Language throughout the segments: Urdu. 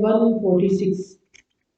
146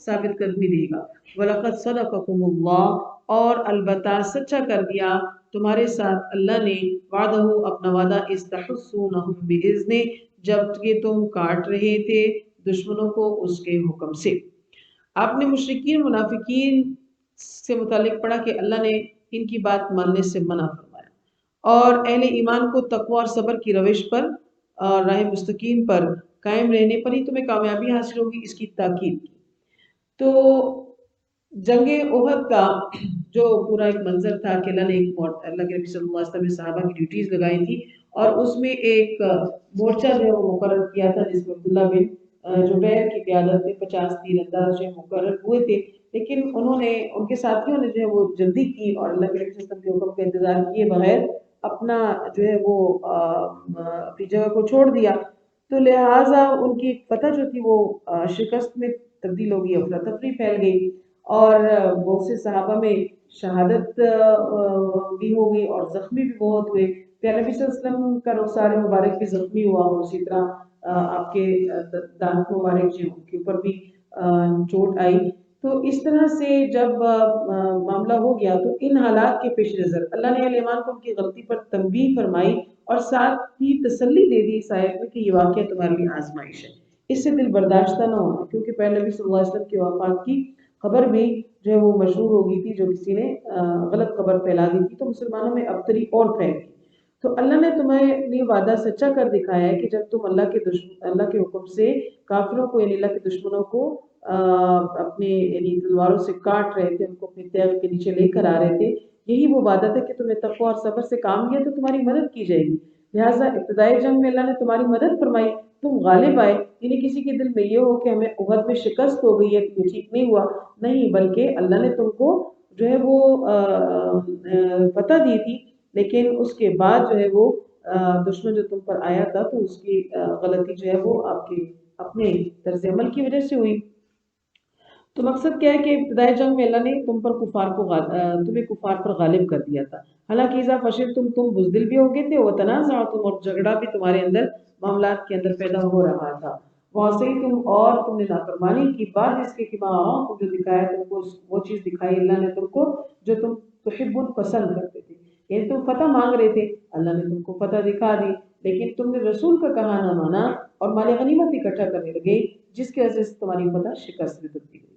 ثابت قدمی دے گا۔ وَلَقَدْ صَدَقَكُمُ اللَّهُ، اور البتہ سچا کر دیا تمہارے ساتھ اللہ نے، وعدہ اپنا وعدہ، اذ تحسونہم بإذنہ، جب کہ تم کاٹ رہے تھے دشمنوں کو اس کے حکم سے۔ آپ نے مشرکین منافقین سے متعلق پڑھا کہ اللہ نے ان کی بات ماننے سے منع فرمایا اور اہل ایمان کو تقوی اور صبر کی روش پر اور راہ مستقیم پر قائم رہنے پر ہی تمہیں کامیابی حاصل ہوگی، اس کی تاکید کی۔ تو جنگ احد کا جو پورا ایک منظر تھا کہ اللہ نے اللہ کے نبی صلی اللہ علیہ وسلم نے صحابہ کی ڈیوٹیز لگائی تھی اور اس میں ایک مورچہ جو ہے وہ مقرر کیا تھا جس میں عبداللہ بن جبیر کی قیادت میں 50 تیر انداز جو مقرر ہوئے تھے، لیکن انہوں نے، ان کے ساتھیوں نے جو ہے وہ جلدی کی اور اللہ کے نبی صلی اللہ علیہ وسلم کے حکم کا انتظار کیے بغیر اپنا جو ہے وہ اپنی جگہ کو چھوڑ دیا، تو لہٰذا ان کی فتح جو تھی وہ شکست میں تبدیل ہو گئی، افراتفری پھیل گئی اور بہت سے صحابہ میں شہادت بھی ہو گئی اور زخمی بھی بہت ہوئے۔ پیارے نبی صلی اللہ علیہ وسلم کا رخسار مبارک بھی زخمی ہوا اور اسی طرح آپ کے دانت مبارک جو ان کے اوپر بھی چوٹ آئی۔ تو اس طرح سے جب معاملہ ہو گیا تو ان حالات کے پیش نظر اللہ نے اہل ایمان کو ان کی غلطی پر تنبیہ فرمائی اور ساتھ ہی تسلی دے دی اس آیت میں کہ یہ واقعہ تمہارے لیے آزمائش ہے، اس سے دل برداشتہ نہ ہونا، کیونکہ پہلے نبی صلی اللہ علیہ وسلم کی وفات کی خبر بھی جو ہے وہ مشہور ہو گئی تھی، جو کسی نے غلط خبر پھیلا دی تھی تو مسلمانوں میں ابتری اور پھیل گئی۔ تو اللہ نے تمہیں یہ وعدہ سچا کر دکھایا ہے کہ جب تم اللہ کے حکم سے کافروں کو یعنی اللہ کے دشمنوں کو اپنے یعنی تلواروں سے کاٹ رہے تھے، ان کو اپنے تیغ کے نیچے لے کر آ رہے تھے، یہی وہ وعدہ تھا کہ تمہیں تقوی اور صبر سے کام لیا تو تمہاری مدد کی جائے گی، لہٰذا ابتدائی جنگ میں اللہ نے تمہاری مدد فرمائی، تم غالب آئے، یعنی کسی کے دل میں یہ ہو کہ ہمیں احد میں شکست ہو گئی ہے تو یہ ٹھیک نہیں ہوا، نہیں، بلکہ اللہ نے تم کو جو ہے وہ فتح دی تھی، لیکن اس کے بعد جو ہے وہ دشمن جو تم پر آیا تھا تو اس کی غلطی جو ہے وہ آپ کے اپنے طرز عمل کی وجہ سے ہوئی۔ تو مقصد کیا ہے کہ ابتدائی جنگ میں اللہ نے تمہیں کفار پر غالب کر دیا تھا، حالانکہ اذا فشلتم تم بزدل بھی ہو گئے تھے، وتنازعتم اور جھگڑا بھی تمہارے اندر معاملات کے اندر پیدا ہو رہا تھا، وعصیتم اور تم نے نافرمانی کی، بعد اس کے کہ ما اراکم جو دکھایا تم کو وہ چیز دکھائی اللہ نے تم کو جو تم تحبون پسند کرتے تھے، یعنی تم فتح مانگ رہے تھے، اللہ نے تم کو فتح دکھا دی، لیکن تم نے رسول کا کہا نہ مانا اور مال غنیمت اکٹھا کرنے لگے جس کی وجہ سے تمہاری فتح شکست میں تبدیل ہوئی۔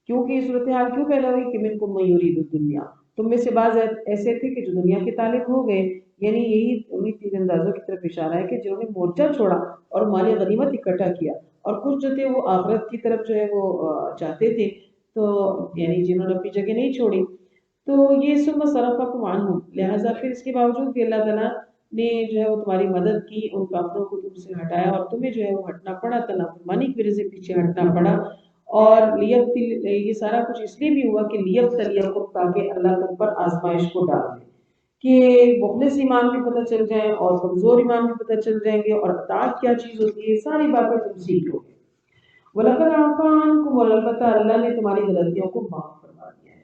کیونکہ یہ صورتحال کیوں پیدا ہوئی کہ منکم من یرید الدنیا، تم میں سے بعض ایسے تھے کہ جو دنیا کے تعلق ہو گئے، یعنی یہی انہی تیر اندازوں کی طرف اشارہ ہے کہ جنہوں نے مورچہ چھوڑا اور مال غنیمت اکٹھا کیا، اور کچھ جو تھے وہ آخرت کی طرف جو ہے وہ چاہتے تھے، تو یعنی جنہوں نے اپنی جگہ نہیں چھوڑی، تو یہ ثم صرفکم عنہم، لہٰذا پھر اس کے باوجود بھی اللہ تعالیٰ نے جو ہے وہ تمہاری مدد کی، ان کافروں کو تم سے ہٹایا اور تمہیں جو ہے وہ ہٹنا پڑا، نافرمانی کی وجہ سے پیچھے ہٹنا پڑا، اور یہ سارا کچھ اس لیے بھی ہوا کہ لیبتلیکم، تاکہ اللہ تم پر آزمائش کو ڈال دے، کہ مخلص ایمان بھی پتہ چل جائیں اور کمزور ایمان بھی پتہ چل جائیں گے اور اطاعت کیا چیز ہوتی ہے، ساری باتیں تم سیکھ لو گے۔ وَلَقَدْ عَفَا عَنْكُمْ، اور البتہ اللہ نے تمہاری غلطیوں کو معاف فرما دیا ہے،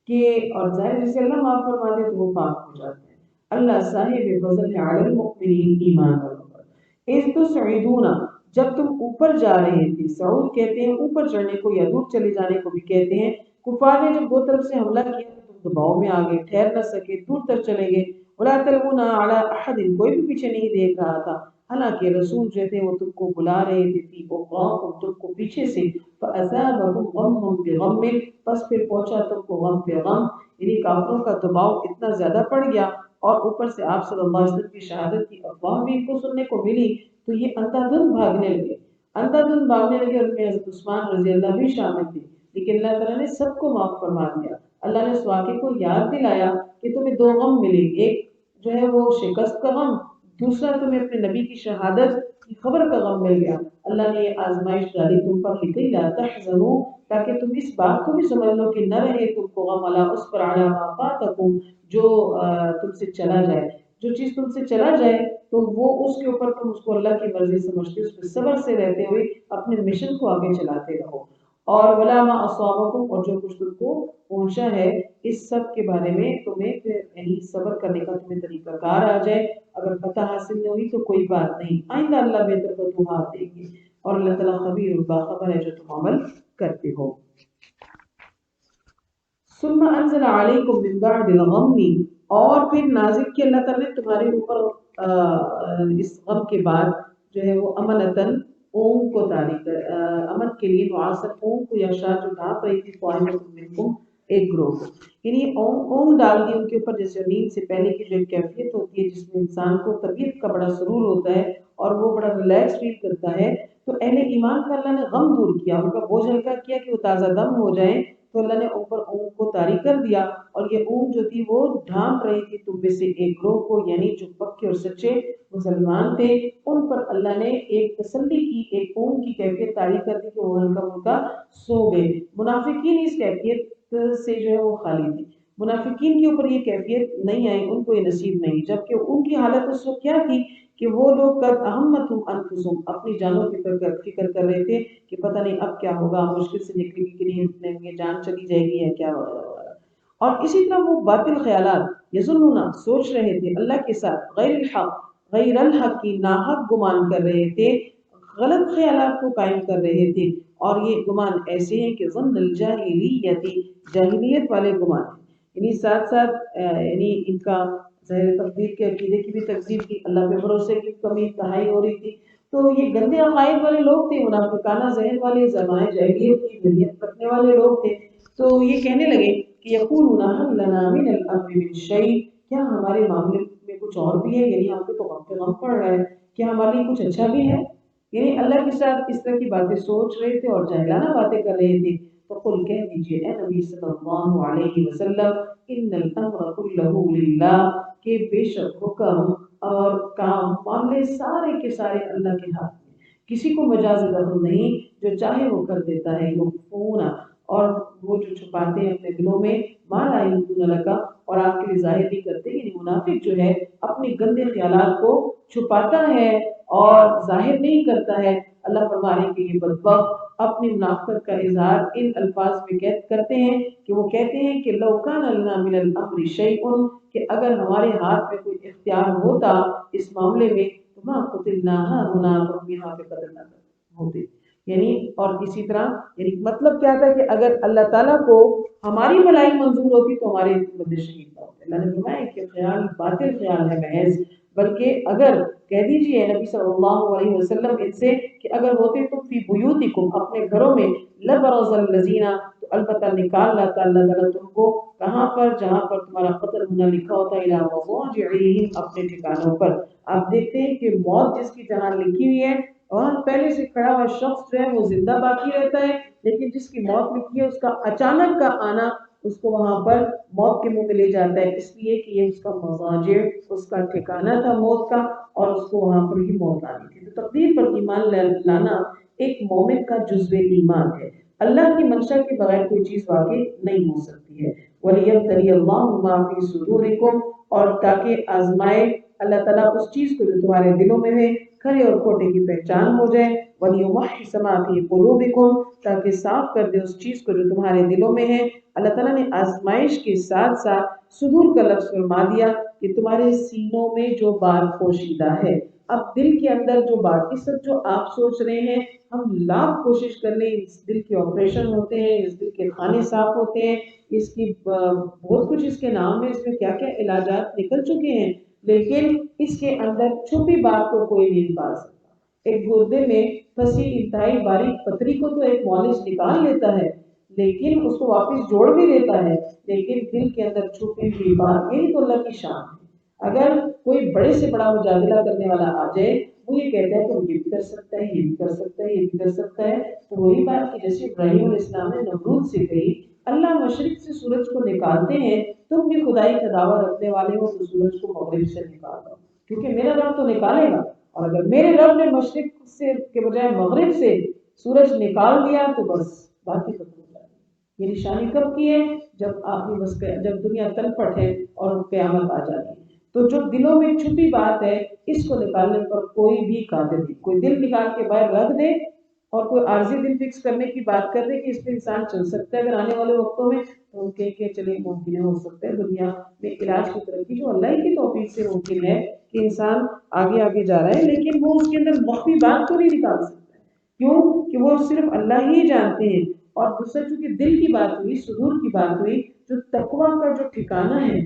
کہ اور ظاہر جسے اللہ معاف فرما دے تو وہ پاک ہو جاتے ہیں۔ اللہ صاحب فضل علی المؤمنین، ایمان والوں پر، اذ تسعدون، جب تم اوپر جا رہے تھے، صعود کہتے ہیں اوپر چڑھنے کو یا دور چلے جانے کو بھی کہتے ہیں، کفار نے جب دو طرف سے حملہ کیا تو تم دباؤ میں آ گئے، ٹھہر نہ سکے، دور تک چلے گئے، ولا تلوون علی احد، کوئی بھی پیچھے نہیں دیکھ رہا تھا، حالانکہ رسول جو تھے وہ تم کو بلا رہے تھے، فی اخراکم، تم کو پیچھے سے، فاصابکم غم بغم، پس پھر پہنچا تم کو غم پہ غم، یعنی کافروں کا دباؤ اتنا زیادہ پڑ گیا اور اوپر سے آپ صلی اللہ علیہ وسلم کی شہادت کی افواہ بھی ان کو سننے کو ملی، تو یہ اندھا دھند بھاگنے لگے، اندھا دھند بھاگنے لگے، اور ان میں حضرت عثمان رضی اللہ بھی شامل تھے، لیکن اللہ تعالیٰ نے سب کو معاف فرما دیا۔ اللہ نے اس واقعے کو یاد دلایا کہ تمہیں دو غم ملے، ایک جو ہے وہ شکست کا غم، دوسرا تمہیں اپنے نبی کی شہادت کی خبر کا غم مل گیا۔ اللہ نے یہ آزمائش ڈالی تم پر، لکھی لا تحزنوا، تاکہ تم اس بات کو بھی سمجھ لو کہ نہ رہے تم کو غم علی اس پر، علی ما فاتکم، جو تم سے چلا جائے، جو چیز تم سے چلا جائے تو وہ اس کے اوپر تم اس کو اللہ کی مرضی سمجھتے، اس پہ صبر سے رہتے ہوئے اپنے مشن کو آگے چلاتے رہو، اور ولا ما اصابکم، اور جو کچھ تم کو پہنچا ہے، اس سب کے بارے میں تمہیں یعنی صبر کرنے کا تمہیں طریقہ کار آ جائے، اگر فتح حاصل نہیں ہوئی تو کوئی بات نہیں، آئندہ اللہ بہتر فتوحات دیں گے، اور اللہ تعالیٰ خبیر باخبر ہے جو تم عمل کرتے ہو۔ ثم انزل علیکم من بعد الغم، اور پھر نازل کیا اللہ تعالیٰ نے تمہارے اوپر اس غم کے بعد جو ہے وہ امنتن اونگ کو تاریخ امن کے لیے معاصر اونگ کو یا شاہ جو ڈھانپ رہی تھی طائفۃ منکم ایک گروہ کو، یعنی اونگ ڈال دی ان کے اوپر، جیسے نیند سے پہلے کی جو کیفیت ہوتی ہے جس میں انسان کو طبیعت کا بڑا سرور ہوتا ہے اور وہ بڑا ریلیکس فیل کرتا ہے، تو اہل ایمان کا اللہ نے غم دور کیا، ان کا بوجھ ہلکا کیا کہ وہ تازہ دم ہو جائیں، تو اللہ نے اوپر اونگ کو طاری کر دیا، اور یہ اونگ جو تھی وہ ڈھانپ رہی تھی تم میں سے ایک گروہ کو، یعنی جو پکے اور سچے مسلمان تھے، ان پر اللہ نے ایک تسلی کی، ایک اونگ کی کیفیت طاری کر دی کہ وہ ہلکا پھلکا سو گئے۔ منافقین اس کیفیت سے جو ہے وہ خالی تھی، منافقین کے اوپر یہ کیفیت نہیں آئی، ان کو یہ نصیب نہیں، جبکہ ان کی حالت اس وقت کیا تھی کہ وہ لوگ قد اہمتہم انفسہم، اپنی جانوں کی فکر کر رہے تھے کہ پتہ نہیں اب کیا ہوگا، مشکل سے نکلنے کے لیے یہ جان چلی جائے گی یا کیا ہوگا۔ اور اسی طرح وہ باطل خیالات یظنون سوچ رہے تھے اللہ کے ساتھ غیر الحق کی ناحق گمان کر رہے تھے، غلط خیالات کو قائم کر رہے تھے، اور یہ گمان ایسے ہیں کہ ظن الجاہلیت، جاہلیت والے گمان ہیں، یعنی ساتھ ساتھ یعنی ان کا ظاہر تقدیر کے عقیدے کی بھی تکذیب کی، اللہ پہ بھروسے کی کمی تہائی ہو رہی تھی، تو یہ گندے عقائد والے لوگ تھے، منافقانہ ذہن والے، زمانہ جاہلیت کی ذہنیت رکھنے والے لوگ تھے، تو یہ کہنے لگے کہ یقولون هل لنا من الامر من شیء، کیا ہمارے معاملے میں کچھ اور بھی ہے، یعنی ہم پہ تو غم پہ غم پڑ رہا ہے، کیا ہمارے لیے کچھ اچھا بھی ہے، یعنی اللہ کے ساتھ اس طرح کی باتیں سوچ رہے تھے اور جاہلانہ باتیں کر رہے تھے۔ تو قل کہہ دیجئے اے نبی صلی اللہ علیہ وسلم، ان الامر کلہ للہ، کہ بے شک حکم اور کام معاملے سارے کے سارے اللہ کے ہاتھ میں، کسی کو مجاز دخل نہیں، جو چاہے وہ کر دیتا ہے، یخفون، اور وہ جو چھپاتے ہیں اپنے دلوں میں، ما لا یبدون لک، اور آپ کے لیے ظاہر نہیں کرتے، یعنی منافق جو ہے اپنے گندے خیالات کو چھپاتا ہے اور ظاہر نہیں کرتا ہے، اللہ فرما رہے ہیں کہ یہ بدبخت اپنی منافقت کا اظہار ان الفاظ میں کرتے ہیں کہ وہ کہتے ہیں کہ لو کان لنا من الامر شیء، کہ اگر ہمارے ہاتھ میں کوئی اختیار ہوتا اس معاملے میں تو ما قتلنا ہاہنا، تو ہم یہاں پہ قتل نہ ہوتے، یعنی اور اسی طرح یعنی مطلب کیا تھا کہ اگر اللہ تعالیٰ کو ہماری بھلائی منظور ہوتی تو ہمارے بندے شہید نہ ہوتے۔ اللہ نے فرمایا کہ خیال باطل خیال ہے محض، بلکہ اگر کہہ دیجئے نبی صلی اللہ علیہ وسلم ان سے کہ اگر ہوتے تم فی بیوتکم، اپنے گھروں میں، لبرز الذین، تو البتہ نکال لاتا اللہ تعالیٰ تم کو کہاں پر، جہاں پر تمہارا قتل ہونا لکھا ہوتا ہے، الی مضاجعہم، اپنے ٹھکانوں پر۔ آپ دیکھتے ہیں کہ موت جس کی جہاں لکھی ہوئی ہے وہاں پہلے سے کھڑا ہوا شخص جو ہے وہ زندہ باقی رہتا ہے، لیکن جس کی موت لکھی ہے اس کا اچانک کا آنا اس کو وہاں پر موت کے منہ میں لے جاتا ہے، اس لیے کہ یہ اس کا مضاجع، اس کا ٹھکانہ تھا موت کا، اور اس کو وہاں پر ہی موت آنی تھی۔ تو تقدیر پر ایمان لانا ایک مومن کا جزو ایمان ہے، اللہ کی منشا کے بغیر کوئی چیز واقع نہیں ہو سکتی ہے۔ وَلِيَبْتَلِيَ اللَّهُ مَا فِي صُدُورِكُمْ، اور تاکہ آزمائے اللہ تعالیٰ اس چیز کو جو تمہارے دلوں میں ہے، کھرے اور کھوٹے کی پہچان ہو جائے، وَلِيُمَحِّصَ مَا فِي قُلُوبِكُمْ، تاکہ صاف کر دے اس چیز کو جو تمہارے دلوں میں ہے۔ اللہ تعالیٰ نے آزمائش کے ساتھ ساتھ صدور کا لفظ فرما دیا کہ تمہارے سینوں میں جو بات پوشیدہ ہے، اب دل کے اندر جو باقی سب جو آپ سوچ رہے ہیں، ہم لاکھ کوشش کر لیں، اس دل کے آپریشن ہوتے ہیں، اس دل کے خانے صاف ہوتے ہیں، اس کی بہت کچھ اس کے نام ہے، اس میں کیا کیا علاجات نکل چکے ہیں، لیکن اس کے اندر چھپی بات کو کوئی نہیں نکال سکتا۔ ایک گردے میں پھنسی انتہائی باریک پتری کو تو ایک معالج نکال لیتا ہے، لیکن اس کو واپس جوڑ بھی دیتا ہے، لیکن دل کے اندر چھپی ہوئی بات، یہی تو اللہ کی شان ہے۔ اگر کوئی بڑے سے بڑا مجادلہ کرنے والا آ جائے، وہ یہ کہتا ہے کہ وہ یہ بھی کر سکتا ہے، یہ بھی کر سکتا ہے، یہ بھی کر سکتا ہے، تو وہی بات کہ جیسے ابراہیم علیہ السلام نے نمرود سے کہی، اللہ مشرق سے سورج کو نکالتے ہیں، تم بھی خدائی کا دعویٰ رکھنے والے ہو تو سورج کو مغرب سے نکال دو، کیونکہ میرا رب تو نکالے گا، اور اگر میرے رب نے مشرق سے کے بجائے مغرب سے سورج نکال دیا تو بس بات ہی ختم ہو جائے گی۔ یہ نشانی کب کی ہے؟ جب آخری بس جب دنیا تلپٹ ہے اور قیامت آ جاتی ہے۔ تو جو دلوں میں چھپی بات ہے اس کو نکالنے پر کوئی بھی قادر نہیں، کوئی دل نکال کے باہر رکھ دے اور کوئی عارضی دل فکس کرنے کی بات کر دے کہ اس پہ انسان چل سکتا ہے اگر آنے والے وقتوں میں، تو ان کے چلے ممکن ہو سکتا ہے دنیا میں علاج کی ترقی جو اللہ کی توفیق سے ممکن ہے کہ انسان آگے آگے جا رہا ہے، لیکن وہ اس کے اندر مخفی بات کو نہیں نکال سکتا ہے، کیوں کہ وہ صرف اللہ ہی جانتے ہیں، اور دوسرا چونکہ دل کی بات ہوئی، صدور کی بات ہوئی، جو تقویٰ کا جو ٹھکانہ ہے،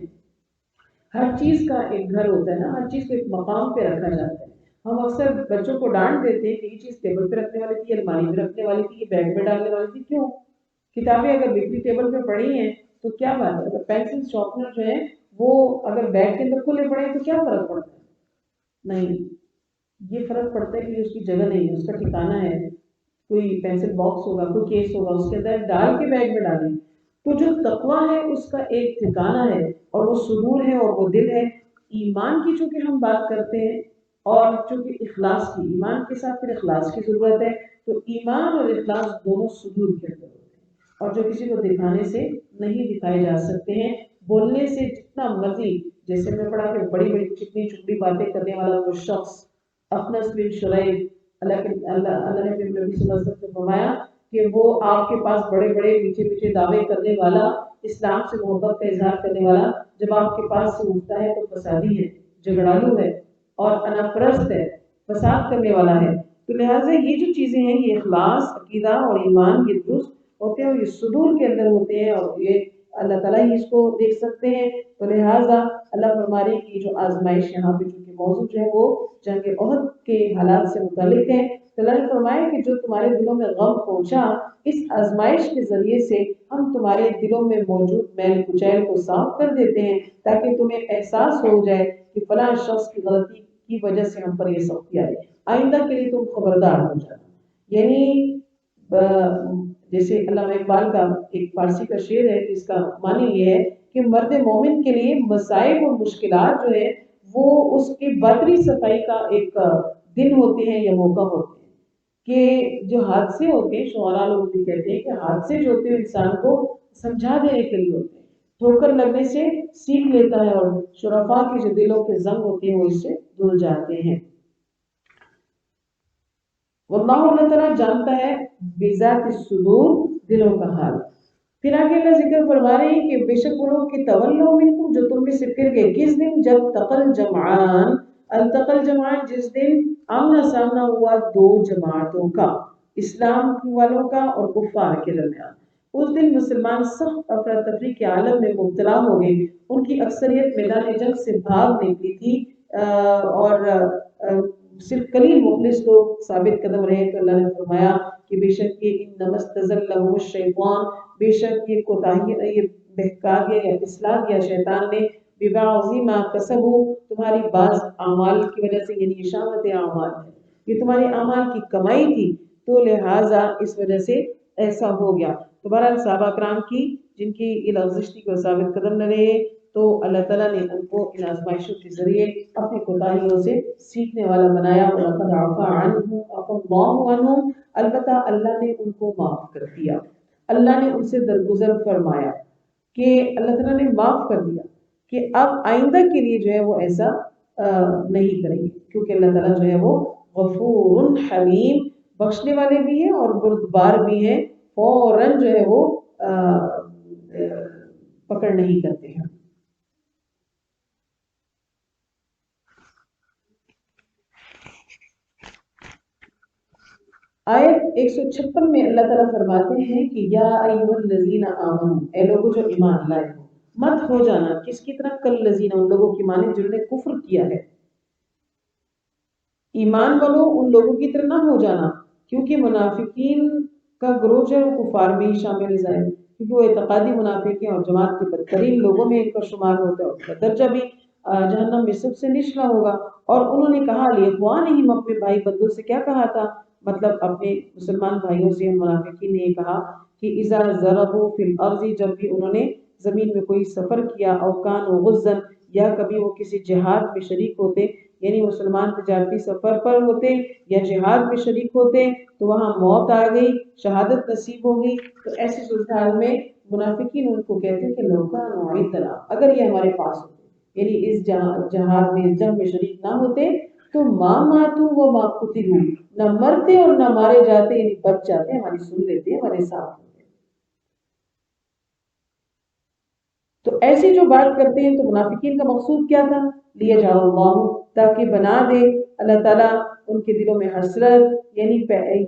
ہر چیز کا ایک گھر ہوتا ہے نا، ہر چیز کو ایک مقام پہ رکھا جاتا ہے۔ ہم اکثر بچوں کو ڈانٹ دیتے ہیں کہ یہ چیز ٹیبل پہ رکھنے والی تھی، الماری میں رکھنے والی تھی، یہ بیگ میں ڈالنے والی تھی، کیوں؟ کتابیں اگر بکری ٹیبل پہ پڑی ہیں تو کیا بات ہے؟ اگر پینسل شارپنر جو ہے وہ اگر بیگ کے اندر کھلے پڑے ہیں تو کیا فرق پڑتا ہے؟ نہیں، یہ فرق پڑتا ہے کہ اس کی جگہ نہیں ہے، اس کا ٹھکانہ ہے، کوئی پینسل باکس ہوگا، کوئی کیس ہوگا، اس کے اندر ڈال کے بیگ میں ڈالیں۔ تو جو تقویٰ ہے اس کا ایک ٹھکانہ ہے، اور وہ صدور ہے اور وہ دل ہے۔ ایمان کی چونکہ ہم بات کرتے ہیں، اور چونکہ اخلاص کی، ایمان کے ساتھ پھر اخلاص کی ضرورت ہے، تو ایمان اور اخلاص دونوں صدور کے اندر ہوتے ہیں، اور جو کسی کو دکھانے سے نہیں دکھائے جا سکتے ہیں۔ بولنے سے جتنا مرضی، جیسے میں پڑھا کہ بڑی بڑی چکنی چپڑی باتیں کرنے والا وہ شخص اخنس بن شریح، اللہ نے اپنے نبی صلی اللہ علیہ وسلم سے فرمایا کہ وہ آپ کے پاس بڑے بڑے میٹھے میٹھے دعوے کرنے والا، اسلام سے محبت کا اظہار کرنے والا، جب آپ کے پاس سے اٹھتا ہے تو فسادی ہے، جھگڑالو ہے، اور انا پرست ہے، فساد کرنے والا ہے۔ تو لہٰذا یہ جو چیزیں ہیں، یہ اخلاص، عقیدہ اور ایمان یہ درست ہوتے ہیں، اور یہ صدور کے اندر ہوتے ہیں، اور یہ اللہ تعالیٰ ہی اس کو دیکھ سکتے ہیں۔ تو لہٰذا اللہ فرما رہے ہیں کہ جو آزمائش یہاں پہ چونکہ موضوع جو ہے وہ جنگ احد کے حالات سے متعلق ہے، تو اللہ نے فرمایا کہ جو تمہارے دلوں میں غم پہنچا، اس آزمائش کے ذریعے سے ہم تمہارے دلوں میں موجود میل کچیل کو صاف کر دیتے ہیں، تاکہ تمہیں احساس ہو جائے کہ فلاں شخص کی غلطی کی وجہ سے ہم پر یہ سختی آئی، آئندہ کے لیے تم خبردار ہو جانا۔ یعنی جیسے علامہ اقبال کا ایک فارسی کا شعر ہے جس کا معنی یہ ہے کہ مرد مومن کے لیے مصائب اور مشکلات جو ہے وہ اس کی باطنی صفائی کا ایک دن ہوتے ہیں یا موقع ہوتے ہیں، کہ جو حادثے ہوتے ہیں، شعراء لوگ بھی کہتے ہیں کہ حادثے جو ہوتے ہیں انسان کو سمجھا دینے کے لیے ہوتے ہیں، ٹھوکر لگنے سے سیکھ لیتا ہے، اور شرفاء کے جو دلوں کے زنگ ہوتے ہیں وہ اس سے دھل جاتے ہیں۔ واللہ، اللہ تعالیٰ جانتا ہے بذات الصدور، دلوں کا حال۔ پھر آگے اللہ ذکر فرما رہے ہیں کہ بے شک وہ لوگ کہ تولوا منکم، جو تم میں سے پھر گئے، کس دن؟ جب تقل جمعان، التقل جمعان، جس دن آمنا سامنا ہوا دو جماعتوں کا، اسلام والوں کا اور کفار کے درمیان۔ اس دن مسلمان سخت افراتفری کے عالم میں مبتلا ہو گئے، ان کی اکثریت میدان جنگ سے بھاگ نکلی تھی، اور صرف قلیل مخلص لوگ ثابت قدم رہے۔ تو اللہ نے فرمایا کہ بے شک یہ انما استزلهم الشیطان، بے شک یہ کوتاہی، یہ بہکا دیا یا پھسلا دیا شیطان نے، ببعض ما کسبوا، تمہاری بعض اعمال کی وجہ سے، یعنی اشاعت اعمال ہے، یہ تمہارے اعمال کی کمائی تھی، تو لہٰذا اس وجہ سے ایسا ہو گیا۔ تو بہرحال صحابہ کرام کی جن کی یہ لغزش تھی کہ وہ ثابت قدم نہ رہے، تو اللہ تعالیٰ نے ان کو ان آزمائشوں کے ذریعے اپنی کوتاہیوں سے سیکھنے والا بنایا۔ وَلَقَدْ عَفَا عَنْهُمْ عَفَا اللَّهُ عَنْهُمْ، البتہ اللہ نے ان کو معاف کر دیا، اللہ نے ان سے درگزر فرمایا، کہ اللہ تعالیٰ نے معاف کر دیا کہ اب آئندہ کے لیے جو ہے وہ ایسا نہیں کریں گے، کیونکہ اللہ تعالیٰ جو ہے وہ غفور حلیم، بخشنے والے بھی ہیں اور بردبار بھی ہیں، فوراً جو ہے وہ پکڑ نہیں کرتے ہیں۔ آیت 156 میں اللہ تعالیٰ فرماتے ہیں کہ یا ایھا الذین آمنوا، اے لوگوں جو ایمان لائے ہو، مت ہو جانا کس کی طرح، کالذین، ان لوگوں کی مانند جنہوں نے کفر کیا ہے۔ ایمان والو ان لوگوں کی طرح نہ ہو جانا، کیونکہ منافقین کا گروہ جو ہے وہ کفار میں ہی شامل ہے، کیونکہ وہ اعتقادی منافق ہیں اور جماعت کے بدترین لوگوں میں ان کا شمار ہوتا ہے، اور ان کا درجہ بھی جہنم میں سب سے نچلا ہوگا۔ اور انہوں نے کہا لاخوانہم، اپنے بھائی بندوں سے کیا کہا تھا، مطلب اپنے مسلمان بھائیوں سے منافقین نے یہ کہا کہ اذا ضربوا فی الارض، جب بھی انہوں نے زمین میں کوئی سفر کیا، او کانوا غزا، یا کبھی وہ کسی جہاد میں شریک ہوتے، یعنی مسلمان تجارتی سفر پر ہوتے یا جہاد میں شریک ہوتے، تو وہاں موت آ گئی، شہادت نصیب ہو گئی، تو ایسی صورتحال میں منافقین ان کو کہتے کہ لو کانوا عندنا، اگر یہ ہمارے پاس ہوتے، یعنی اس جہاد میں، اس جنگ میں شریک نہ ہوتے، تو ما ماتوا وما قتلوا، نہ مرتے اور نہ مارے جاتے، یعنی بچ جاتے، ہماری سن لیتے، ہمارے ساتھ ہوتے۔ تو ایسی جو بات کرتے ہیں، تو منافقین کا مقصود کیا تھا، لیجعل اللہ، تاکہ بنا دے اللہ تعالیٰ ان کے دلوں میں حسرت، یعنی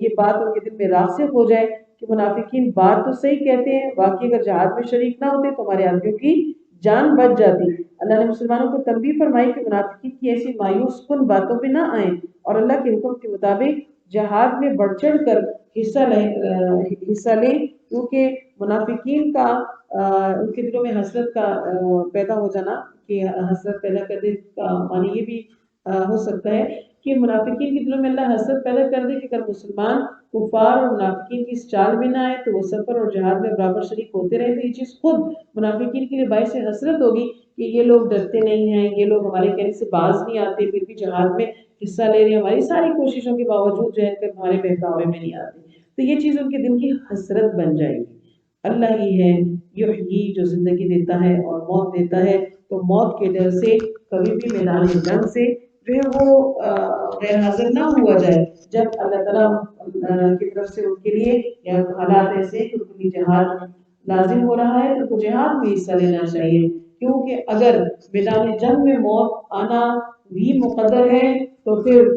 یہ بات ان کے دل میں راسخ ہو جائے کہ منافقین بات تو صحیح کہتے ہیں، واقعی اگر جہاد میں شریک نہ ہوتے تو ہمارے آدمیوں کی جان بچ جاتی۔ اللہ نے مسلمانوں کو تنبیہ فرمائی کہ منافقین کی ایسی مایوس کن باتوں پہ نہ آئیں اور اللہ کے حکم کے مطابق جہاد میں بڑھ چڑھ کر حصہ لیں کیونکہ منافقین کا ان کے دلوں میں حسرت کا پیدا ہو جانا، کہ حسرت پیدا کرنے کا معنی یہ بھی ہو سکتا ہے کہ منافقین کے دلوں میں اللہ حسرت پیدا کر دے کہ اگر مسلمان کفار اور منافقین کی اس چال میں نہ آئے تو وہ سفر اور جہاد میں برابر شریک ہوتے رہے، تو یہ چیز خود منافقین کے لیے باعث حسرت ہوگی کہ یہ لوگ ڈرتے نہیں ہیں، یہ لوگ ہمارے کہنے سے باز نہیں آتے، پھر بھی جہاد میں حصہ لے رہے ہیں، ہماری ساری کوششوں کے باوجود جو ہے کہ ہمارے بہکاوے میں نہیں آتے، تو یہ چیز ان کے دل کی حسرت بن جائے گی۔ اللہ ہی ہے یحیی جو زندگی دیتا ہے اور موت دیتا ہے، تو موت کے ڈر سے کبھی بھی میدان جنگ سے جو ہے وہ غیر حاضر نہ ہوا جائے جب اللہ تعالیٰ کی طرف سے ان کے لیے یا حالات ایسے کہ ان کے لیے جہاد لازم ہو رہا ہے تو جہاد میں حصہ لینا چاہیے، کیونکہ اگر میدان جنگ میں موت آنا بھی مقدر ہے تو پھر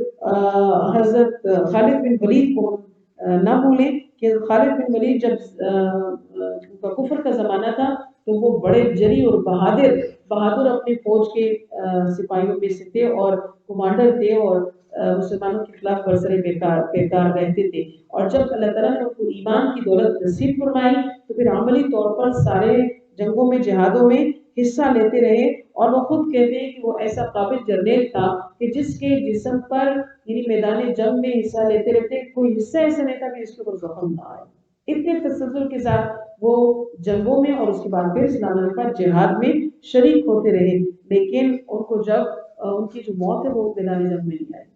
حضرت خالد بن ولید کو نہ بھولیں کہ خالد بن ولید جب کا کفر کا زمانہ تھا تو وہ بڑے جری اور بہادر اپنی فوج کے سپاہیوں میں سے تھے اور کمانڈر تھے، اور مسلمانوں کے خلاف برسر پیکار رہتے تھے، اور جب اللہ تعالیٰ نے ان کو ایمان کی دولت نصیب فرمائی تو پھر عملی طور پر سارے جنگوں میں جہادوں میں حصہ لیتے رہے، اور وہ خود کہتے ہیں کہ وہ ایسا قابل جرنیل تھا کہ جس کے جسم پر یعنی میدان جنگ میں حصہ لیتے رہتے کوئی حصہ ایسا نہیں تھا کہ اس کے اوپر زخم نہ آئے، اتنے تسلسل کے ساتھ وہ جنگوں میں اور اس کے بعد پھر اسلام آنے کے بعد جہاد میں شریک ہوتے رہے، لیکن ان کو جب ان کی جو موت ہے وہ میدان جنگ میں نہیں آئی،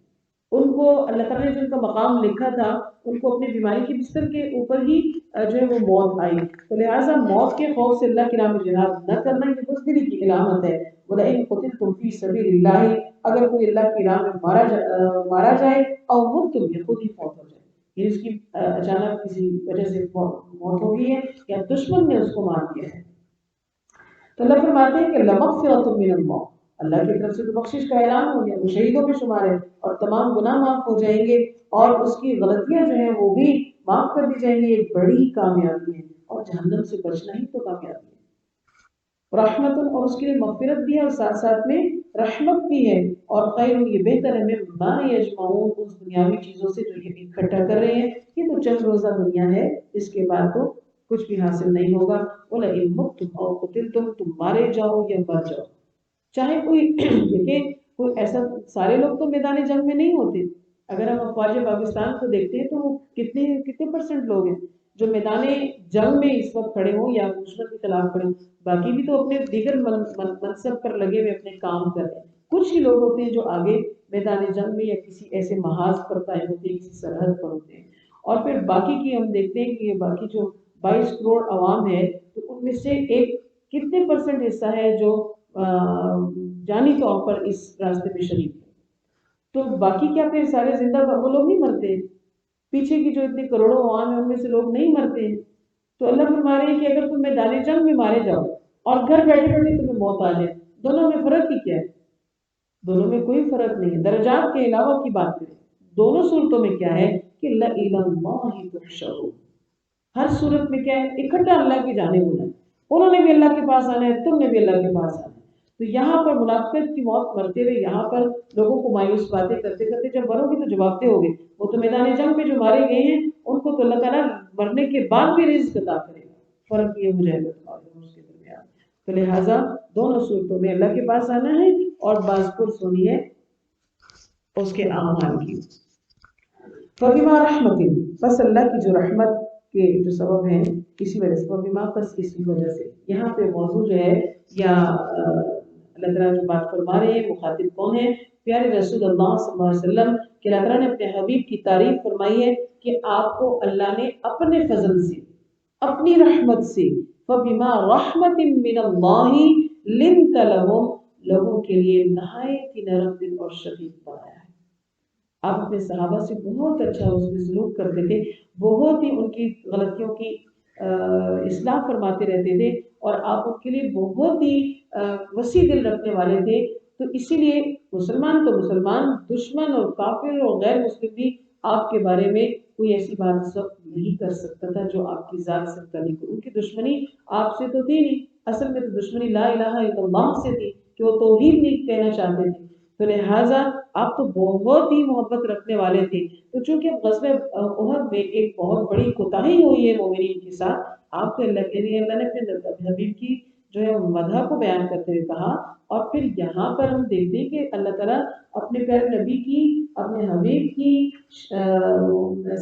ان کو اللہ تعالیٰ نے جو ان کا مقام لکھا تھا ان کو اپنی بیماری کے بستر کے اوپر ہی جو ہے وہ موت آئی، تو لہٰذا موت کے خوف سے اللہ کی راہ میں جہاد نہ کرنا یہ بزدلی کی علامت ہے۔ وَلَئِن قُتِلْتُمْ فِي سَبِيلِ اللَّهِ اگر کوئی اللہ کی راہ میں مارا جائے اور وہ تم یہ خود ہی فوت ہو جائے، یہ اس کی اچانک کسی وجہ سے موت ہو گئی ہے یا دشمن نے اس کو مار دیا ہے، تو اللہ فرماتے ہیں کہ لَمَغْفِرَةٌ مِّنَ اللَّهِ اللہ کی طرف سے تو بخشش کا اعلان ہو گیا، وہ شہیدوں میں شمار ہے اور تمام گناہ معاف ہو جائیں گے اور اس کی غلطیاں جو ہیں وہ بھی معاف کر دی جائیں گی، ایک بڑی کامیابی ہے، اور جہنم سے بچنا ہی تو کامیابی ہے، رحمت اور اس کے لیے مغفرت بھی ہے اور ساتھ ساتھ میں رحمت بھی ہے، اور خیر یہ بہتر ہے مما یجمعون اس دنیاوی چیزوں سے جو یہ اکٹھا کر رہے ہیں، یہ تو چند روزہ دنیا ہے، اس کے بعد تو کچھ بھی حاصل نہیں ہوگا، وَلَئِن مُتُّمْ أَوْ قُتِلْتُمْ تم مارے جاؤ یا مر جاؤ، چاہے کوئی دیکھیں کوئی ایسا سارے لوگ تو میدان جنگ میں نہیں ہوتے، اگر ہم افواج پاکستان کو دیکھتے ہیں تو وہ کتنے پرسنٹ لوگ ہیں جو میدان جنگ میں اس وقت کھڑے ہوں یا دشمن کے خلاف کھڑے ہوں، باقی بھی تو اپنے دیگر منصب پر لگے ہوئے اپنے کام کر رہے ہیں، کچھ ہی لوگ ہوتے ہیں جو آگے میدان جنگ میں یا کسی ایسے محاذ پر قائم ہوتے ہیں، کسی سرحد پر ہوتے ہیں، اور پھر باقی کی ہم دیکھتے ہیں کہ باقی جو 22 کروڑ عوام ہے تو ان میں سے ایک کتنے پرسنٹ حصہ ہے جو جانی طور پر اس راستے میں شریک ہے، تو باقی کیا پھر سارے زندہ وہ لوگ نہیں مرتے، پیچھے کی جو اتنے کروڑوں عوام ہیں ان میں سے لوگ نہیں مرتے، تو اللہ فرما رہے ہیں کہ اگر تم میدان جنگ میں مارے جاؤ اور گھر بیٹھے بیٹھے تمہیں موت آ جائے، دونوں میں فرق ہی کیا ہے؟ دونوں میں کوئی فرق نہیں ہے، درجات کے علاوہ کی بات کریں دونوں صورتوں میں کیا ہے کہ إِلَى اللَّهِ تُحْشَرُونَ، ہر صورت میں کیا ہے اکٹھا اللہ کی جانب ہونا ہے، انہوں نے بھی اللہ کے پاس آنا ہے، تم نے بھی اللہ کے پاس آنا ہے، تو یہاں پر منافقت کی موت مرتے ہوئے یہاں پر لوگوں کو مایوس باتیں کرتے کرتے جب مرو گے تو جواب دے ہوگے، وہ تو میدان جنگ میں جو مارے گئے ہیں ان کو تو اللہ تعالیٰ مرنے کے بعد بھی رزق عطا کرے گا، فرق یہ ہو جائے گا اس کے درمیان، تو لہٰذا دونوں صورتوں میں اللہ کے پاس آنا ہے اور باز پرس ہونی ہے اس کے اعمال کی۔ فبما رحمت بس اللہ کی جو رحمت کے جو سبب ہیں اسی وجہ سے، فبما بس اسی وجہ سے، یہاں پہ موضوع جو ہے یا اللہ تعالیٰ جو بات فرما رہے ہیں مخاطب کون ہے؟ پیارے رسول اللہ صلی اللہ علیہ وسلم کہ اللہ تعالیٰ نے اپنے حبیب کی تعریف فرمائی ہے کہ آپ کو اللہ نے اپنے فضل سے اپنی رحمت سے فبما رحمت من اللہ لنت لهم لوگوں کے لیے نہایت ہی نرم دل اور شفیق بنایا ہے، آپ اپنے صحابہ سے بہت اچھا اس میں سلوک کرتے تھے، بہت ہی ان کی غلطیوں کی اصلاح فرماتے رہتے تھے، اور آپ ان کے لیے بہت ہی وسیع دل رکھنے والے تھے، تو اسی لیے مسلمان تو مسلمان، دشمن اور کافر اور غیر مسلم بھی آپ کے بارے میں کوئی ایسی بات سب نہیں کر سکتا تھا جو آپ کی ذات سے متعلق ہو۔ ان کی دشمنی آپ سے تو تھی نہیں، اصل میں تو دشمنی لا الہ الا اللہ سے تھی کہ وہ توحید نہیں کہنا چاہتے تھے، تو لہٰذا آپ تو بہت ہی محبت رکھنے والے تھے۔ تو چونکہ غزوہ احد میں ایک بہت بڑی کوتاہی ہوئی ہے مومنین کے ساتھ، آپ کو اللہ نے اپنے حبیب کی جو ہے مدح کو بیان کرتے ہوئے کہا، اور پھر یہاں پر ہم دیکھتے ہیں کہ اللہ تعالیٰ اپنے پیارے نبی کی، اپنے حبیب کی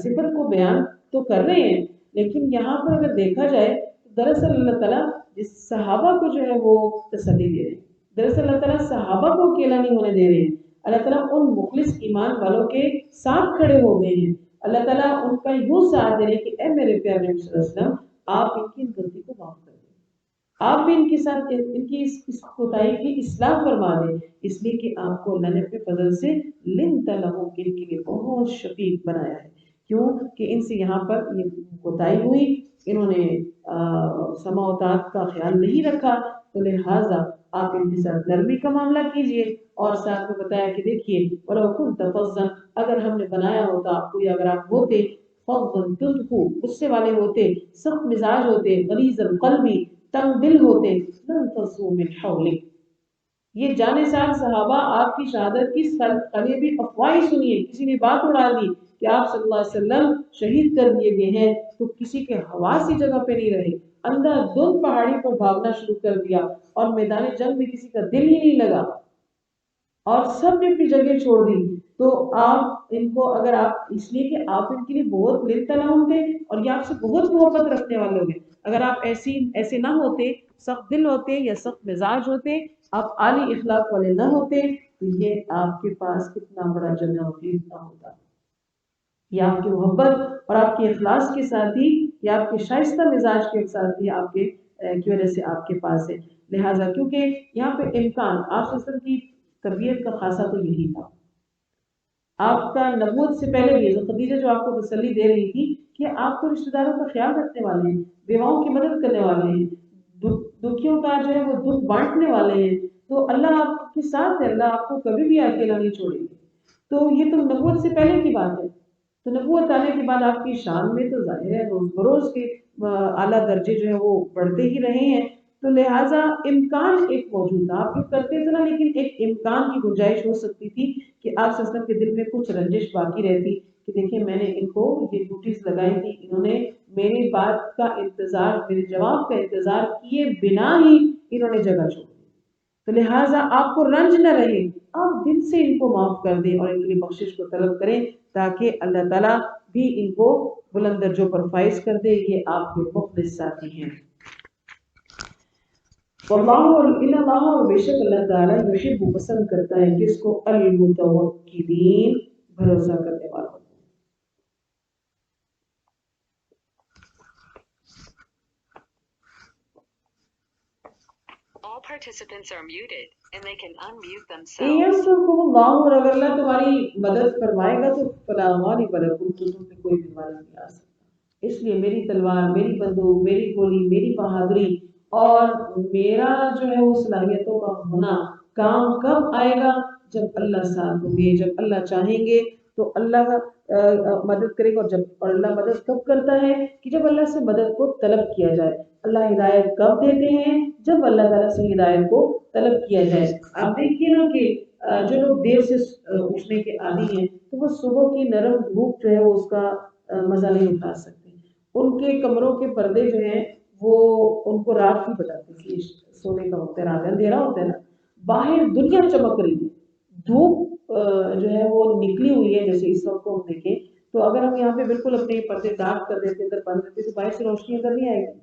صفت کو بیان تو کر رہے ہیں، لیکن یہاں پر اگر دیکھا جائے تو دراصل اللہ تعالیٰ اس صحابہ کو جو ہے وہ تسلی دے رہے ہیں۔ دراصل اللہ تعالیٰ صحابہ کو اکیلا نہیں ہونے دے رہے ہیں، اللہ تعالیٰ ان مخلص ایمان والوں کے ساتھ کھڑے ہو گئے ہیں۔ اللہ تعالیٰ ان کا یوں ساتھ دے رہے کہ اے میرے پیارے نبی صلی اللہ علیہ وسلم، آپ ان کی غلطی کو معاف کر دیں، آپ بھی ان کے ساتھ ان کی اس کوتاہی کی اصلاح فرما دیں، اس لیے کہ آپ کو اللہ نے اپنے فضل سے لنت لہم کے لیے بہت شفیق بنایا ہے۔ کیوں کہ ان سے یہاں پر یہ کوتاہی ہوئی، انہوں نے سما و طاعت کا خیال نہیں رکھا، تو لہٰذا آپ ان کے ساتھ نرمی کا معاملہ کیجئے، اور ساتھ میں بتایا کہ دیکھیے وَلَوْ كُنْتَ فَظًّا، اگر ہم نے بنایا ہوتا آپ کو، یا اگر آپ ہوتے فَظًّا تُضْحُ، غصے والے ہوتے، سخت مزاج ہوتے، غلیظ القلب، تنگ دل ہوتے، لَانْفَضُّوا مِنْ حَوْلِكَ، یہ جانثال صحابہ آپ کی شہادت کی قریبی افواہیں سنیے، کسی نے بات اڑا دی کہ آپ صلی اللہ علیہ وسلم شہید کر دیے گئے ہیں، تو کسی کے حواسی جگہ پہ نہیں رہے، اندھا دھند پہاڑی پر بھاگنا شروع کر دیا، اور میدان جنگ میں کسی کا دل ہی نہیں لگا، اور سب نے اپنی جگہ چھوڑ دی۔ تو آپ ان کو، اگر آپ اس لیے کہ آپ ان کے لیے بہت للتلام تھے، اور یہ آپ سے بہت محبت رکھنے والے ہوگے، اگر آپ ایسے نہ ہوتے، سخت دل ہوتے یا سخت مزاج ہوتے، آپ عالی اخلاق والے نہ ہوتے، تو یہ آپ کے پاس کتنا بڑا جنہ وفیر نہ ہوتا۔ یہ آپ کی محبت اور آپ کے اخلاص کے ساتھ ہی، یا آپ کے شائستہ مزاج کے ساتھ ہی آپ کے کی وجہ سے آپ کے پاس ہے۔ لہٰذا کیونکہ یہاں پہ امکان، آپ صلی اللہ علیہ وسلم کی طبیعت کا خاصہ تو یہی تھا، آپ کا نبوت سے پہلے بھی خدیجہ جو آپ کو تسلی دے رہی تھی کہ آپ تو رشتہ داروں کا خیال رکھنے والے ہیں، بیواؤں کی مدد کرنے والے ہیں، دکھیوں کا جو ہے وہ دکھ بانٹنے والے ہیں، تو اللہ آپ کے ساتھ ہے، اللہ آپ کو کبھی بھی اکیلا نہیں چھوڑے گے۔ تو یہ تو نبوت سے پہلے کی بات ہے، تو نبوت آنے کے بعد آپ کی شان میں تو ظاہر ہے روز بروز کے اعلیٰ درجے جو ہے وہ بڑھتے ہی رہے ہیں، تو لہٰذا امکان ایک موجود تھا، آپ کرتے تھے نا، لیکن ایک امکان کی گنجائش ہو سکتی تھی کہ آپ صلی اللہ علیہ وسلم کے دل میں کچھ رنجش باقی رہتی کہ دیکھیں میں نے ان کو یہ ڈیوٹیز لگائی تھی، انہوں نے میری بات کا انتظار، میرے جواب کا انتظار کیے بنا ہی انہوں نے جگہ چھوڑ دی، تو لہٰذا آپ کو رنج نہ رہے، آپ دل سے ان کو معاف کر دیں اور ان کے لیے بخشش کو طلب کریں، تاکہ اللہ تعالیٰ بھی ان کو بلند درجوں پر فائز کر دے۔ یہ آپ کے مخلص ساتھی ہیں۔ واللہ اور بے شک اللہ تعالیٰ یحب پسند کرتا ہے کس کو؟ المتوکلین، بھروسہ کرنے والوں کو۔ All participants are muted and they can unmute in themselves. ینصرکم اللہ، اور اگر اللہ تمہاری مدد فرمائے گا تو فلا غالب لکم، تو تم پہ کوئی بیماری نہیں آ سکتا۔ اس لیے میری تلوار، میری بندوق، میری گولی، میری بہادری اور میرا جو ہے وہ صلاحیتوں کا ہونا کام کب آئے گا؟ جب اللہ ساتھ ہوں گے، جب اللہ چاہیں گے تو اللہ مدد کرے گا، اور اللہ مدد کب کرتا ہے کہ جب اللہ سے مدد کو طلب کیا جائے۔ اللہ ہدایت کب دیتے ہیں؟ جب اللہ تعالیٰ سے ہدایت کو طلب کیا جائے۔ آپ دیکھیے نا کہ جو لوگ دیر سے اٹھنے کے عادی ہیں تو وہ صبح کی نرم دھوپ جو ہے وہ اس کا مزہ نہیں اٹھا سکتے، ان کے کمروں کے پردے جو ہیں وہ ان کو رات ہی بتاتے ہیں، سونے کا وقت ہے، رات اندھیرا ہوتا ہے نا، باہر دنیا چمک رہی ہے، دھوپ جو ہے وہ نکلی ہوئی ہے، جیسے اس وقت کو ہم دیکھیں تو اگر ہم یہاں پہ بالکل اپنے پردے ڈارک کر دیتے، اندر بند دیتے، تو باہر سے روشنی اندر نہیں آئے گی۔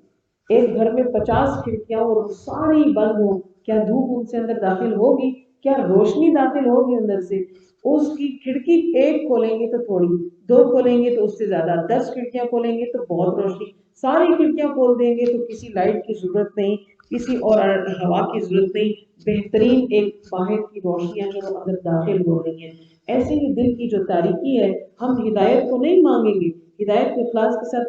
ایک گھر میں 50 کھڑکیاں اور ساری بند ہوں، کیا دھوپ ان سے اندر داخل ہوگی؟ کیا روشنی داخل ہوگی اندر سے؟ اس کی کھڑکی ایک کھولیں گے تو تھوڑی، دو کھولیں گے تو اس سے زیادہ، 10 کھڑکیاں کھولیں گے تو بہت روشنی، ساری کھڑکیاں کھول دیں گے تو کسی لائٹ کی ضرورت نہیں، کسی اور ہوا کی ضرورت نہیں، بہترین ایک باہر کی روشنیاں جو اندر داخل ہو رہی ہیں۔ ایسے ہی دل کی جو تاریکی ہے، ہم ہدایت کو نہیں مانگیں گے، ہدایت کو اخلاص کے ساتھ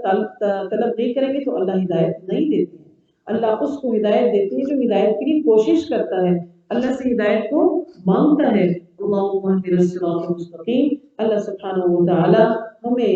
طلب نہیں کریں گے تو اللہ ہدایت نہیں دیتے ہیں۔ اللہ اس کو ہدایت دیتے ہیں جو ہدایت کے لیے کوشش کرتا ہے، اللہ سے ہدایت کو مانگتا ہے۔ اللہم اہدنا الصراط المستقیم، اللہ سبحانہ و تعالی ہمیں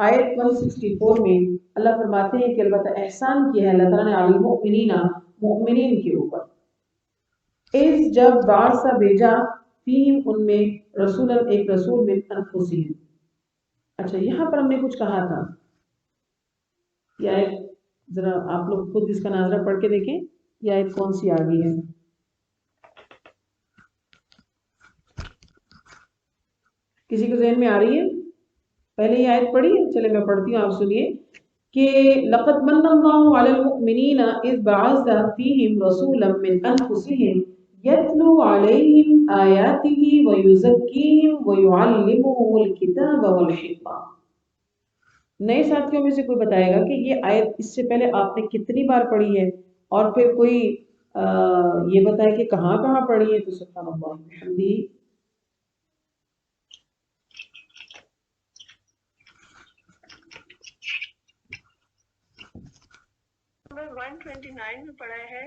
آیت 164 میں اللہ فرماتے ہیں کہ البتہ احسان کیا ہے اللہ تعالیٰ نے علی المؤمنین مؤمنین کے اوپر، اس جب بعث بھیجا فیہم ان میں رسول ایک رسول من انفسہم. اچھا یہاں پر ہم نے کچھ کہا تھا، یہ آیت ذرا آپ لوگ خود اس کا ناظرہ پڑھ کے دیکھیں، یہ آیت کون سی آ گئی ہے. کسی کو ذہن میں آ رہی ہے؟ پہلے یہ آیت پڑھی ہے، چلے میں پڑھتی ہوں، آپ سنیے کہ لقد من اللہ علی المؤمنین اذ بعث فیہم رسولا من انفسہم یتلو علیہم آیاتہ ویزکیہم ویعلمہم الکتاب والحکمہ. نئے ساتھیوں میں سے کوئی بتائے گا کہ یہ آیت اس سے پہلے آپ نے کتنی بار پڑھی ہے، اور پھر کوئی یہ بتائے کہ کہاں کہاں پڑھی ہے. تو سبحان اللہ بحمدہ. نمبر 129 میں پڑھا ہے،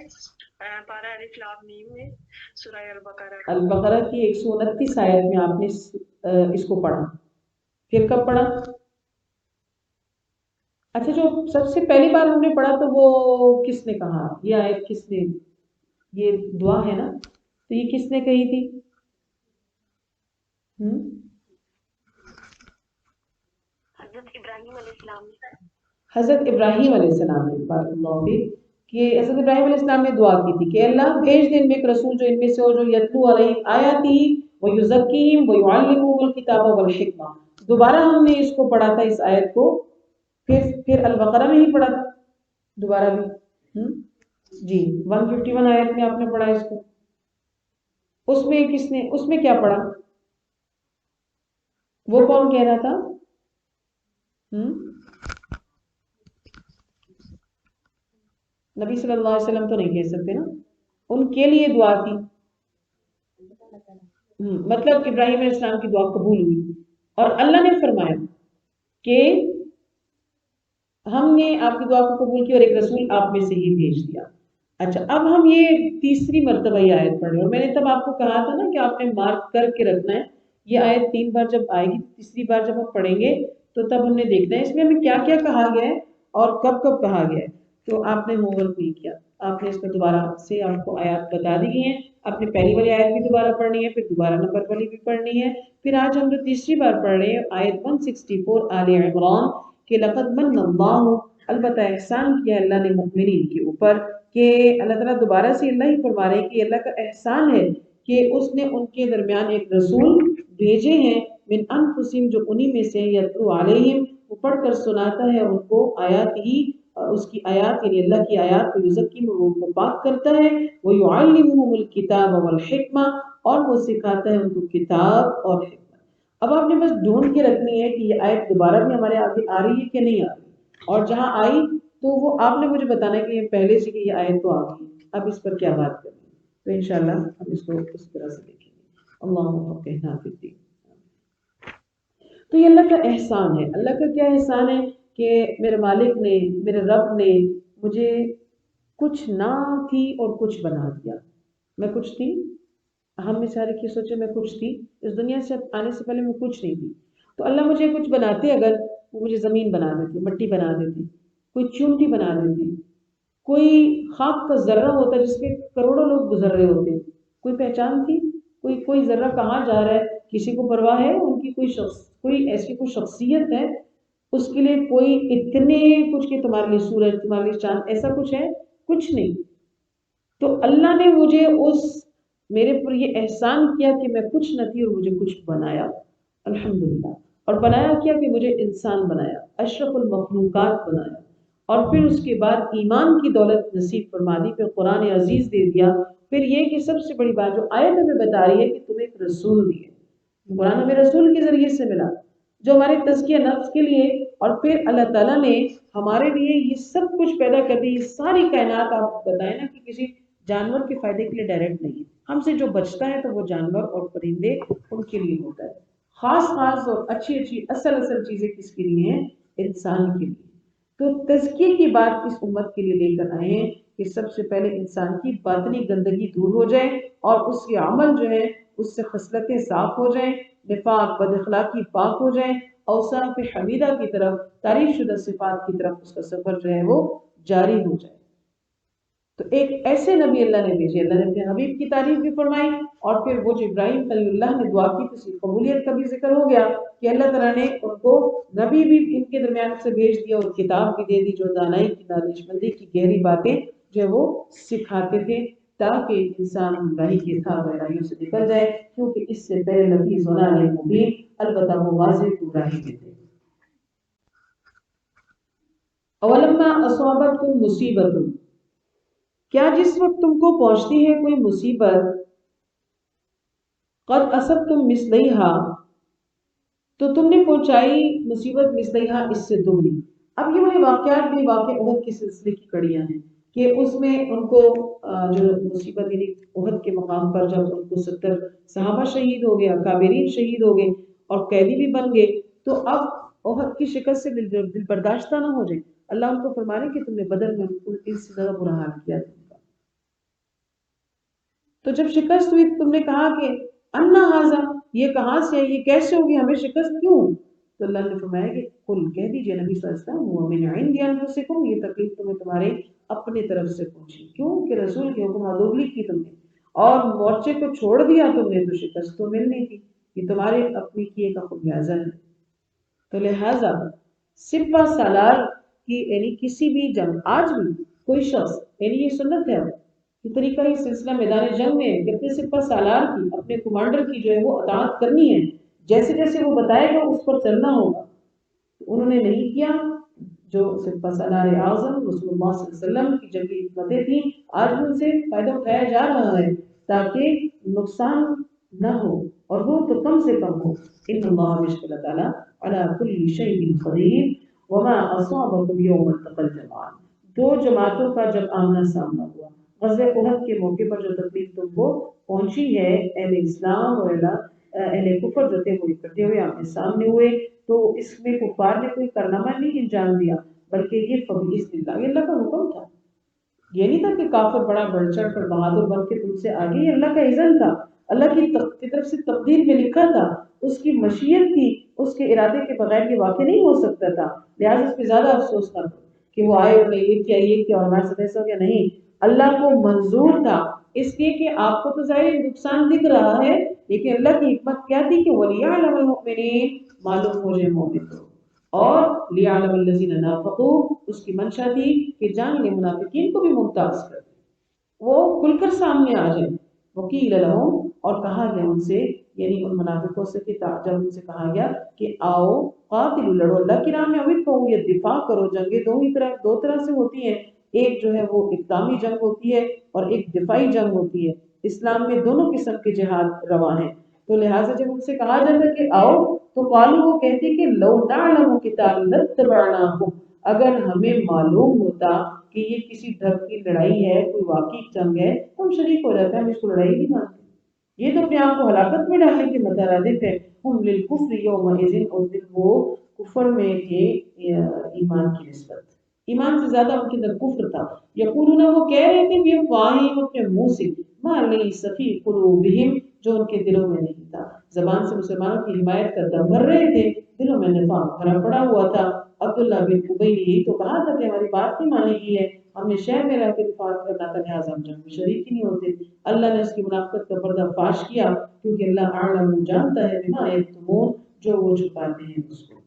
پارہ الف لام میم میں، سورہ البقرہ. البقرہ کی 129 آیت میں آپ نے اس کو پڑھا. پھر کب پڑھا؟ اچھا جو سب سے پہلی بار ہم نے پڑھا تو وہ کس نے کہا، یہ آیت کس نے، یہ دعا ہے نا، تو یہ کس نے کہی تھی؟ حضرت ابراہیم علیہ السلام. حضرت ابراہیم علیہ السلام نے، بارک اللہ فیک، کہ حضرت ابراہیم علیہ السلام نے دعا کی تھی کہ اللہ بھیج دے ان میں ایک رسول جو ان میں سے ہو جو یتلو علیہم آیاتی ویزکیہم ویعلمہم الکتاب والحکمہ. دوبارہ ہم نے اس کو پڑھا تھا اس آیت کو، پھر البقرہ میں ہی پڑھا تھا دوبارہ بھی. جی 151 آیت میں آپ نے پڑھا اس کو. اس میں کس نے، اس میں کیا پڑھا، وہ کون کہہ رہا تھا؟ نبی صلی اللہ علیہ وسلم تو نہیں کہہ سکتے نا، ان کے لیے دعا تھی. مطلب ابراہیم علیہ السلام کی دعا قبول ہوئی اور اللہ نے فرمایا کہ ہم نے آپ کی دعا کو قبول کی اور ایک رسول آپ میں سے ہی بھیج دیا. اچھا اب ہم یہ تیسری مرتبہ یہ آیت پڑھ رہے ہیں، اور میں نے تب آپ کو کہا تھا نا کہ آپ نے مارک کر کے رکھنا ہے. یہ آیت 3 بار جب آئے گی، تیسری بار جب ہم پڑھیں گے تو تب ہم نے دیکھنا ہے اس میں ہمیں کیا کیا کہا گیا ہے اور کب کب کہا گیا ہے. تو آپ نے ہوم ورک نہیں کیا، آپ نے اس میں دوبارہ سے آپ کو آیات بتا دی گئی ہیں. آپ نے پہلی والی آیت بھی دوبارہ پڑھنی ہے، پھر دوبارہ نمبر والی بھی پڑھنی ہے. پھر آج ہم جو تیسری بار پڑھ رہے ہیں آیت 164 آل عمران کہ لقد من اللہ، البتہ احسان کیا اللہ نے مؤمنین کے اوپر، کہ اللہ تعالیٰ دوبارہ سے اللہ ہی فرما رہے ہیں کہ اللہ کا احسان ہے کہ اس نے ان کے درمیان ایک رسول بھیجے ہیں من انفسہم جو انہی میں سے، یتلو علیہم وہ پڑھ کر سناتا ہے ان کو آیات ہی، اس کی آیات یعنی اللہ کی آیات کو، یزکیہم وہ ان کو پاک کرتا ہے، ویعلمہم الکتاب والحکمہ اور وہ سکھاتا ہے ان کو کتاب اور حکمت. اب آپ نے بس ڈھونڈ کے رکھنی ہے کہ یہ آیت دوبارہ بھی ہمارے آگے آ رہی ہے کہ نہیں آ رہی، اور جہاں آئی تو وہ آپ نے مجھے بتانا ہے کہ یہ پہلے سے کہ یہ آیت تو آ گئی، اب اس پر کیا بات کریں. تو انشاءاللہ ہم اس کو اس طرح سے دیکھیں گے. اللہم فقہنا فی الدین. تو یہ اللہ کا احسان ہے. اللہ کا کیا احسان ہے کہ میرے مالک نے، میرے رب نے مجھے کچھ نہ تھی اور کچھ بنا دیا. میں کچھ تھی، ہم میں سارے کی سوچے میں کچھ تھی، اس دنیا سے آنے سے پہلے میں کچھ نہیں تھی. تو اللہ مجھے کچھ بناتے، اگر وہ مجھے زمین بنا دیتی، مٹی بنا دیتی، کوئی چونٹی بنا دیتی، کوئی خاک کا ذرہ ہوتا جس پہ کروڑوں لوگ گزر رہے ہوتے، کوئی پہچان تھی، کوئی ذرہ کہاں جا رہا ہے کسی کو پرواہ ہے؟ ان کی کوئی شخص، کوئی ایسی کوئی شخصیت ہے اس کے لیے کوئی اتنے کچھ کہ تمہارے لیے سورج، تمہارے لیے چاند، ایسا کچھ ہے؟ کچھ نہیں. تو اللہ نے مجھے میرے پر یہ احسان کیا کہ میں کچھ نہ تھی اور مجھے کچھ بنایا، الحمدللہ. اور بنایا کیا کہ مجھے انسان بنایا، اشرف المخلوقات بنایا، اور پھر اس کے بعد ایمان کی دولت نصیب فرما دی، پھر قرآن عزیز دے دیا. پھر یہ کہ سب سے بڑی بات جو آیت ہمیں بتا رہی ہے کہ تمہیں ایک رسول دیے، قرآن ہمیں رسول کے ذریعے سے ملا جو ہمارے تزکیہ نفس کے لیے، اور پھر اللہ تعالیٰ نے ہمارے لیے یہ سب کچھ پیدا کر دی. یہ ساری کائنات آپ بتائیں نا کہ کسی جانور کے فائدے کے لیے ڈائریکٹ نہیں ہے، ہم سے جو بچتا ہے تو وہ جانور اور پرندے ان کے لیے ہوتا ہے. خاص خاص اور اچھی اصل چیزیں کس کے لیے ہیں؟ انسان کے لیے. تو تزکیے کی بات اس امت کے لیے لے کر آئے ہیں کہ سب سے پہلے انسان کی باطنی گندگی دور ہو جائے اور اس کے عمل جو ہے اس سے خصلتیں صاف ہو جائیں، نفاق بد اخلاقی پاک ہو جائیں، اوصاف حمیدہ کی طرف، تعریف شدہ صفات کی طرف اس کا سفر جو ہے وہ جاری ہو جائے۔ تو ایک ایسے نبی اللہ نے بھیجے، اللہ نے اپنے حبیب کی تعریف بھی فرمائی، اور پھر وہ جو ابراہیم خلیل اللہ نے دعا کی تو اس کی قبولیت کا بھی ذکر ہو گیا کہ اللہ تعالیٰ نے ان کو نبی بھی ان کے درمیان سے بھیج دیا اور کتاب بھی دے دی جو دانائی کی، دانش مندی کی گہری باتیں جو ہے وہ سکھاتے تھے، تاکہ انسان گمراہی کے تھا گہرائیوں سے نکل جائے، کیونکہ اس سے پہلے نبی ضلال مبین، البتہ وہ واضح گمراہی میں تھے۔ اولما اصابتکم مصیبت، کیا جس وقت تم کو پہنچتی ہے کوئی مصیبت، قد اصبتم مثلیہا، تو تم نے پہنچائی مصیبت مثلیہا اس سے دگنی۔ اب یہ وہی واقعات بھی واقع احد کے سلسلے کی کڑیاں ہیں کہ اس میں ان کو جو مصیبت یعنی احد کے مقام پر جب ان کو 70 صحابہ شہید ہو گئے، اکابرین شہید ہو گئے اور قیدی بھی بن گئے، تو اب احد کی شکست سے دل برداشتہ نہ ہو جائے، اللہ ان کو فرما رہے کہ تم نے بدر میں اس سے زیادہ برا حال کیا تھا۔ تو جب شکست ہوئی تم نے کہا کہ انا ھذا، یہ کہاں سے ہے، یہ کیسے ہوگی، ہمیں شکست کیوں؟ تو اللہ نے فرمایا کہ قل، کہہ دیجئے نبی صلی اللہ علیہ وسلم، وہ من عند انفسکم، یہ تکلیف تمہیں تمہارے اپنے طرف سے پہنچی، کیوں کہ رسول کے حکم دوگلی کی تم نے اور مورچے کو چھوڑ دیا تم نے، تو شکست تو ملنی تھی، یہ تمہارے اپنے کیے کا خمیازہ ہے۔ تو لہٰذا سپہ سالار کی یعنی کسی بھی جنگ، آج بھی کوئی شخص، یعنی یہ سنت ہے، یہ طریقہ ہی سلسلہ میدان جنگ میں کہ اپنے سپہ سالار کی، اپنے کمانڈر کی جو ہے وہ اطاعت کرنی ہے، جیسے جیسے وہ بتائے گا اس پر چلنا ہوگا۔ انہوں نے نہیں کیا، جو سپہ سالار اعظم رسول اللہ صلی اللہ علیہ وسلم کی جنگی حکمتیں تھیں، آج ان سے فائدہ اٹھایا جا رہا ہے تاکہ نقصان نہ ہو، اور وہ تو کم سے کم ہو۔ ان اللہ بشک اللہ تعالیٰ علی کل شیء قدیر وما اصابکم یوم التقى الجمعان، دو جماعتوں کا جب آمنا سامنا ہوا، غزوہ احد کے موقع پر جو تکلیف تم کو پہنچی ہے، اہل اسلام اور اہل کفر جو تھے وہ اکٹھے ہوئے آمنے سامنے ہوئے، تو اس میں کفار نے کوئی کارنامہ نہیں انجام دیا، بلکہ یہ فبإذن اللہ، یہ اللہ کا حکم تھا، یہ نہیں تھا کہ کافر بڑا بڑھ چڑھ کر بہادر بن کے تم سے آگے، یہ اللہ کا اذن تھا، اللہ کی طرف سے تقدیر میں لکھا تھا، اس کی مشیت تھی، اس کے ارادے کے بغیر یہ واقع نہیں ہو سکتا تھا، لہٰذا اس پہ زیادہ افسوس نہ کرو کہ وہ آئے اور نے یہ کیا اور ہمارے ساتھ ایسا ہو گیا، نہیں، اللہ کو منظور تھا، اس لیے کہ آپ کو تو ظاہر نقصان دکھ رہا ہے، لیکن اللہ کی حکمت کیا تھی کہ وَلِيَعْلَمَ الْمُؤْمِنِينَ، معلوم ہو جائے مومن کو، اور لِيَعْلَمَ الَّذِينَ نَافَقُوا، اس کی منشا تھی کہ جان لے منافقین کو بھی ممتاز کر دے، وہ کھل کر سامنے آ جائیں۔ وَقِيلَ لَهُمْ، اور کہا گیا ان سے، یعنی ان منافقوں سے کہ جب ان سے کہا گیا کہ آؤ قاتلوا، لڑو اللہ کی راہ میں، اوت کو یہ دفاع کرو، جنگیں دو طرح سے ہوتی ہیں، ایک جو ہے وہ اقدامی جنگ ہوتی ہے اور ایک دفاعی جنگ ہوتی ہے، اسلام میں دونوں قسم کے جہاد رواں ہیں، تو لہٰذا جب ان سے کہا جاتا کہ آؤ، تو قالوا، وہ کہتے کہ لو نعلم قتالا لاتبعناکم، اگر ہمیں معلوم ہوتا کہ یہ کسی ڈر کی لڑائی ہے، کوئی واقعی جنگ ہے، تو ہم شریک ہو جاتے ہیں، ہم اس کو لڑائی نہیں مانتے، یہ تو اپنے آپ کو ہلاکت میں ڈالنے کے مترادف ہے۔ ہم للکفر یومئذ، اس دن وہ کفر میں تھے ایمان کی نسبت، ایمان سے زیادہ ان کے اندر کفر تھا، یقولون، وہ کہہ رہے تھے بافواہہم، اپنے منہ سے، ما لیس فی قلوبہم، جو ان کے دلوں میں نہیں تھا، زبان سے مسلمانوں کی حمایت کا دم بھر رہے تھے، دلوں میں نفاق بھرا پڑا ہوا تھا۔ عبداللہ بن ابی نے یہی تو کہا تھا کہ ہماری بات نہیں مانی گئی ہے، ہم نے شہر میں رہ کے دفاع کرنا تھا، لہٰذا ہم جنگ میں شریک ہی نہیں ہوتے۔ اللہ نے اس کی منافقت کا پردہ فاش کیا، کیونکہ اللہ اعلم، جانتا ہے، بما یکتمون، جو وہ چھپاتے ہیں اس کو۔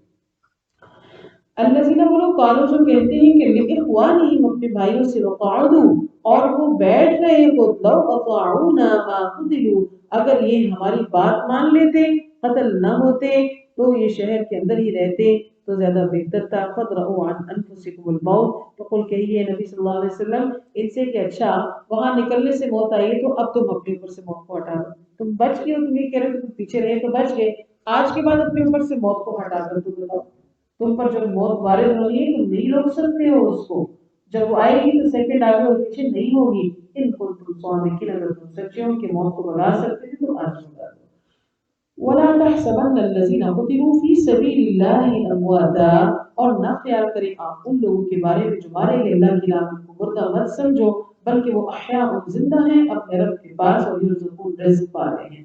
الذین، وہ لوگ، قالوا، جو کہتے ہیں کہ لاخوانہم، اپنے بھائیوں سے، وقعدوا، اور وہ بیٹھ رہے خود، لو اطاعونا ما قتلوا، اگر یہ ہماری بات مان لیتے، قتل نہ ہوتے، تو یہ شہر کے اندر ہی رہتے تو زیادہ بہتر تھا۔ فَادْرَؤُوا عَنْ أَنفُسِكُمُ الْمَوْتَ، تو قل کہیے نبی صلی اللہ علیہ وسلم ان سے کہ اچھا وہاں نکلنے سے موت آئی ہے، تو اب تم اپنے اوپر سے موت کو ہٹا دو، تم بچ گئے ہو، تم یہ کہہ رہے ہو کہ تم پیچھے رہے تو بچ گئے، آج کے بعد اپنے اوپر سے موت کو ہٹا کر تم بتاؤ، تم پر جب موت وارد ہونی ہے تم نہیں روک سکتے ہو اس کو، جب وہ آئے گی تو سیکنڈ آگے اور پیچھے نہیں ہوگی، ان کنتم صادقین، اگر تم سچے ہو کہ موت کو بھگا سکتے تھے تو آج بھگا دو۔ وَلَا تَحْسَبَنَّ الَّذِينَ قُتِلُوا فِي سَبِيلِ اللَّهِ أَمْوَاتًا، اور نہ خیال کریں آپ ان لوگوں کے بارے میں جو مارے گئے اللہ کی راہ میں کو مردہ مت سمجھو، بلکہ وہ احیاء، زندہ ہیں اپنے رب کے پاس، اور یرزقون، رزق پا رہے ہیں۔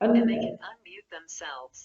and they can unmute themselves.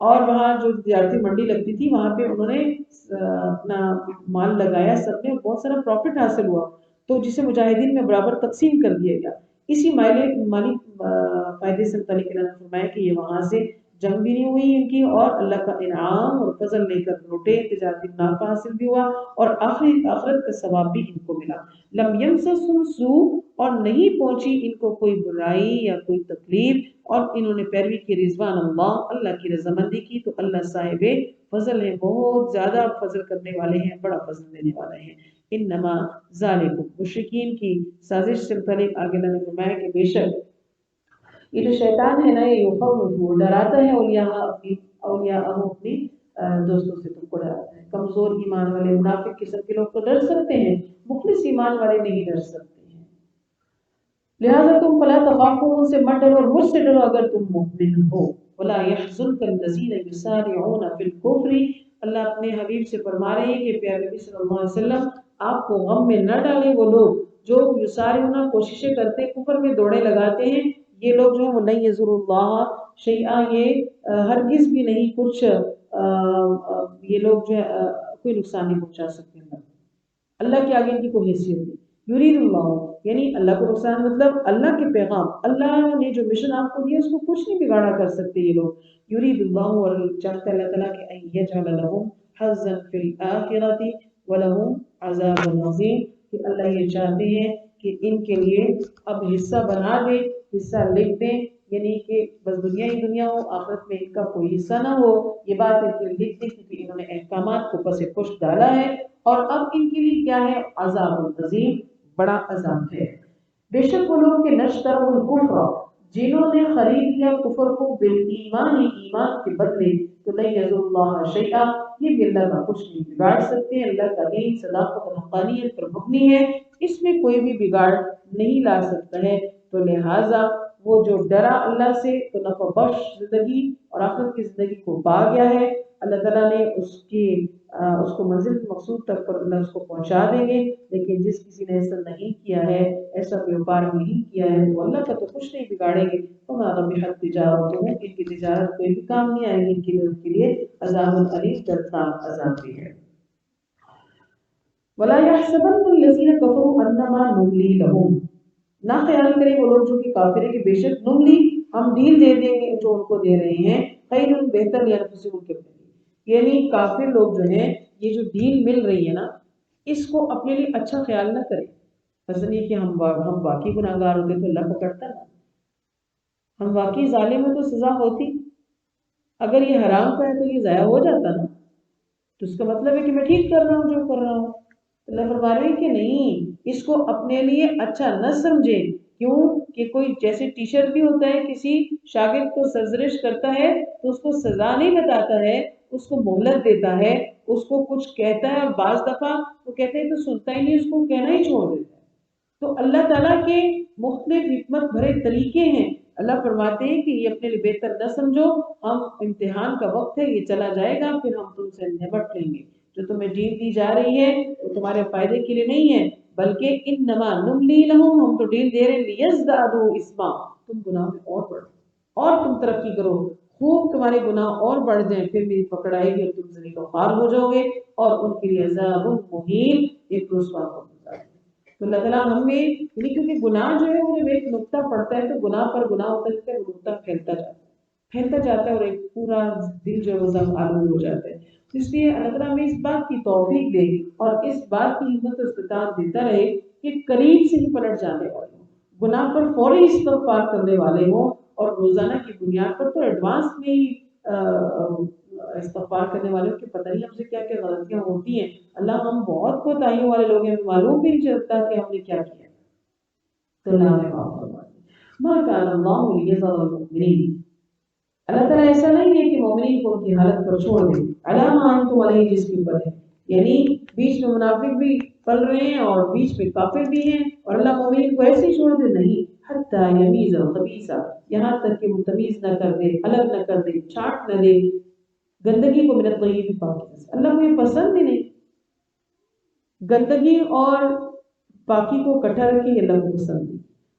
اور وہاں جو تجارتی منڈی لگتی تھی وہاں پہ انہوں نے اپنا مال لگایا سب نے، بہت سارا پروفٹ حاصل ہوا، تو جسے مجاہدین میں برابر تقسیم کر دیا گیا۔ اسی مالی فائدے سے متعلق اللہ نے فرمایا کہ یہ وہاں سے جنگ بھی نہیں ہوئی ان کی، اور اللہ کا انعام اور فضل لے کر لوٹے، تجارتی منافع حاصل بھی ہوا، اور آخرت کا ثواب بھی ان کو ملا۔ لم یمسسہم سوء، اور نہیں پہنچی ان کو کوئی برائی یا کوئی تکلیف، اور انہوں نے پیروی کی رضوان اللہ کی رضامندی کی، تو اللہ صاحب فضل ہے، بہت زیادہ فضل کرنے والے ہیں، بڑا فضل دینے والے ہیں۔ انما ذالکم، مشرکین کی سازش سے متعلق آگے اللہ نے فرمایا کہ بے شک یہ جو شیطان ہے نا، یہ یخوف، ڈراتا ہے اولیاء اپنی دوستوں سے، تم کو ڈراتا ہے۔ کمزور ایمان والے منافق قسم کے لوگ تو ڈر سکتے ہیں، مخلص ایمان والے نہیں ڈر سکتے ہیں۔ لہذا تم فلا تخافوا، ان سے مت ڈرو، اور مجھ سے ڈرو اگر تم مؤمن ہو۔ ولا يحزنك الذين يسارعون في الكفر، اللہ اپنے حبیب سے فرما رہے ہیں کہ پیارے نبی صلی اللہ علیہ وسلم آپ کو غم میں نہ ڈالیں وہ لوگ جو یسارعون، کوششیں کرتے ہیں، کفر میں دوڑے لگاتے ہیں۔ یہ لوگ جو ہیں وہ لن یضروا اللہ شیئا، یہ ہرگز بھی نہیں کچھ یہ لوگ جو ہے کوئی نقصان نہیں پہنچا سکتے اللہ کے آگے ان کی کوئی حیثیت نہیں۔ یرید اللہ، یعنی اللہ کو نقصان مطلب اللہ کے پیغام، اللہ نے جو مشن آپ کو دیا اس کو کچھ نہیں بگاڑا کر سکتے یہ لوگ۔ یرید اللہ، اور چاہتا ہے اللہ تعالیٰ کہ ان یجعل لهم حظا فی الآخرۃ ولهم عذاب عظیم، کہ اللہ یہ چاہتے ہیں کہ ان کے لیے اب حصہ بنا دے، حصہ لکھ دیں، یعنی کہ بس دنیا ہو، آخرت میں ان کا کوئی حصہ نہ ہو۔ یہ بات ان کے لکھ دیں کیونکہ انہوں نے احکامات کو پس پشت ڈالا ہے، اور اب ان کے لیے کیا ہے؟ عذاب عظیم، بڑا عذاب ہے۔ بے شک وہ لوگ کہ نشتروا الکفر، جنہوں نے خرید لیا کفر کو بالایمان، ایمان کے بدلے، تو لن یضروا اللہ شیئا، یہ بھی اللہ کا کچھ نہیں بگاڑ سکتے۔ اللہ کا دین صداقت اور حقانیت پر مبنی ہے، اس میں کوئی بھی بگاڑ نہیں لا سکتا ہے۔ تو لہٰذا وہ جو ڈرا اللہ سے تو نفع بخش زندگی اور آخرت کی زندگی کو پا گیا ہے۔ اللہ تعالیٰ نے اس کو منزل مقصود تک پر اللہ اس کو پہنچا دیں گے، لیکن جس کسی نے ایسا نہیں کیا ہے، ایسا ویوپار نہیں کیا ہے، تو اللہ کا تو کچھ نہیں بگاڑیں گے۔ وما ربحت تجارتہم، ان کی تجارت کوئی بھی کام نہیں آئے گی ان کے لیے عذاب علیم، دردناک عذاب بھی ہے۔ ولا يحسبن الذين كفروا انما نملي لهم، نہ خیال کریں وہ لوگ جو کہ کافر ہیں کہ بے شک نملی، ہم ڈیل دے دیں گے جو ان کو دے رہے ہیں، خیر بہتر لانفسہم، ان کے لیے، یعنی کافر لوگ جو ہیں یہ جو ڈیل مل رہی ہے نا، اس کو اپنے لیے اچھا خیال نہ کریں۔ مثلا یہ کہ ہم واقعی گناہگار ہوتے تو اللہ پکڑتا نا، ہم واقعی ظالم ہیں تو سزا ہوتی، اگر یہ حرام کا ہے تو یہ ضائع ہو جاتا نا، تو اس کا مطلب ہے کہ میں ٹھیک کر رہا ہوں جو کر رہا ہوں۔ اللہ فرما رہے ہیں کہ نہیں، اس کو اپنے لیے اچھا نہ سمجھے۔ کیوں کہ کوئی جیسے ٹیچر بھی ہوتا ہے، کسی شاگرد کو سرزنش کرتا ہے تو اس کو سزا نہیں بتاتا ہے، اس کو مہلت دیتا ہے، اس کو کچھ کہتا ہے، اور بعض دفعہ وہ کہتے ہیں تو سنتا ہی نہیں، اس کو کہنا ہی چھوڑ دیتا ہے۔ تو اللہ تعالیٰ کے مختلف حکمت بھرے طریقے ہیں۔ اللہ فرماتے ہیں کہ یہ اپنے لیے بہتر نہ سمجھو، ہم امتحان کا وقت ہے، یہ چلا جائے گا، پھر ہم تم سے نمٹ لیں گے۔ جو تمہیں ڈیل دی جا رہی ہے وہ تمہارے فائدے کے لیے نہیں ہے، بلکہ انما نملی لہم، ہم تو ڈیل دے رہے ہیں لیزدادوا اثما، تم گناہ میں اور بڑھو اور تم ترقی کرو، خوب تمہارے گناہ اور بڑھ جائیں، پھر میری پکڑ آئے گی اور تم ذلیل و خوار ہو جاؤ گے، اور ان کے لیے عذاب مہین، ایک رسوا ہوگا۔ تو اللہ تعالیٰ ہمیں، یعنی کیونکہ گناہ جو ہے وہ جب ایک نقطہ پڑتا ہے تو گناہ پر گناہ ہوتا ہے، وہ نقطہ پھیلتا جاتا ہے، اور ایک پورا دل جو ہے وہ زخم آلود ہو جاتا ہے۔ اس لیے اللہ تعالیٰ ہمیں اس بات کی توفیق دے اور اس بات کی ہمت و استطاعت دیتا رہے کہ قریب سے ہی پلٹ جانے والے ہوں، گناہ پر فوری استغفار کرنے والے ہوں، اور روزانہ کی بنیاد پر تو ایڈوانس میں ہی استغفار کرنے والوں کی پتہ نہیں ہم سے کیا کیا غلطیاں ہوتی ہیں۔ اللہ، ہم بہت کوتاہیوں والے لوگ ہیں، ہمیں معلوم بھی نہیں چلتا کہ ہم نے کیا کیا، تو اللہ ہمیں معاف فرمائے۔ ما کان اللہ لیذر المؤمنین، اللہ تعالیٰ ایسا نہیں ہے کہ مومنین کو ان کی حالت پر چھوڑ دے، علی ما انتم علیہ، جس کے اوپر ہے، یعنی بیچ میں منافق بھی پل رہے ہیں اور بیچ میں کافر بھی ہیں، اور اللہ مومنین کو ایسے ہی چھوڑ دے، نہیں، حتی یمیز الخبیث، یہاں تک کہ وہ تمیز نہ کر دے، الگ نہ کر دے، چھانٹ نہ دے گندگی کو من الطیب، پاکی سے۔ اللہ کو یہ پسند ہی نہیں، گندگی اور پاکی کو اکٹھا رکھے، اللہ کو پسند نہیں۔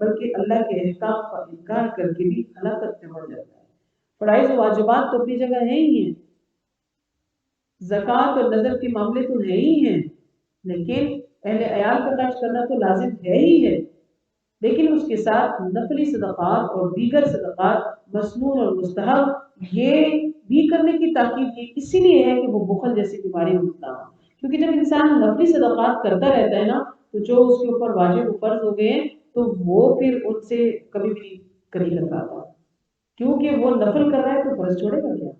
بلکہ اللہ کے احکام کا انکار کر کے بھی ہلاکت میں پڑ جاتا ہے۔ فرائض و واجبات تو اپنی جگہ ہیں ہی ہیں، زکوٰۃ اور نذر کے معاملے تو ہے ہی ہیں، لیکن اہل عیال کا خرچ کرنا تو لازم ہے ہی ہے، لیکن اس کے ساتھ نفلی صدقات اور دیگر صدقات مسنون اور مستحب یہ بھی کرنے کی تاکید یہ اسی لیے ہے کہ وہ بخل جیسی بیماری نہ ہو، کیونکہ جب انسان نفلی صدقات کرتا رہتا ہے نا تو جو اس کے اوپر واجب و فرض ہو گئے ہیں تو وہ پھر ان سے کبھی بھی نہیں کر پاتا، کیونکہ وہ نفل کر رہا ہے تو فرض چھوڑے گا کیا،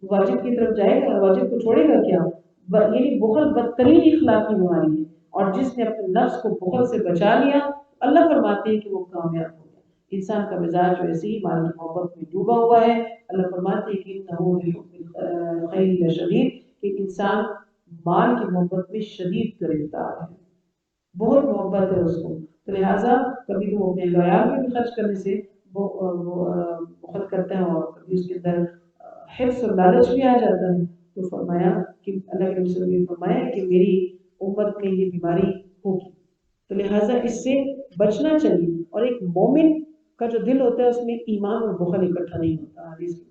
واجب کی طرف جائے گا، واجب کو چھوڑے گا کیا؟ یعنی بخل بدترین اخلاقی بیماری ہے، اور جس نے اپنے نفس کو بخل سے بچا لیا اللہ فرماتے ہیں کہ وہ کامیاب ہو گیا۔ انسان کا مزاج ویسے ہی مال کی محبت میں ڈوبا ہوا ہے، اللہ فرماتے ہیں کہ انہ لحب الخیر لشدید، کہ انسان مال کی محبت میں شدید گرفتار ہے، بہت محبت ہے اس کو، تو لہٰذا کبھی وہ اپنے عیال میں بھی خرچ کرنے سے بخل کرتا ہے، اور کبھی اس کے اندر حرص اور لالچ بھی آ جاتا ہے، تو فرمایا کہ اللہ کے رسول نے فرمایا کہ میری امت میں یہ بیماری ہوگی، تو لہٰذا اس سے بچنا چاہیے۔ اور ایک مومن کا جو دل ہوتا ہے اس میں ایمان اور بخل اکٹھا نہیں ہوتا، حدیث میں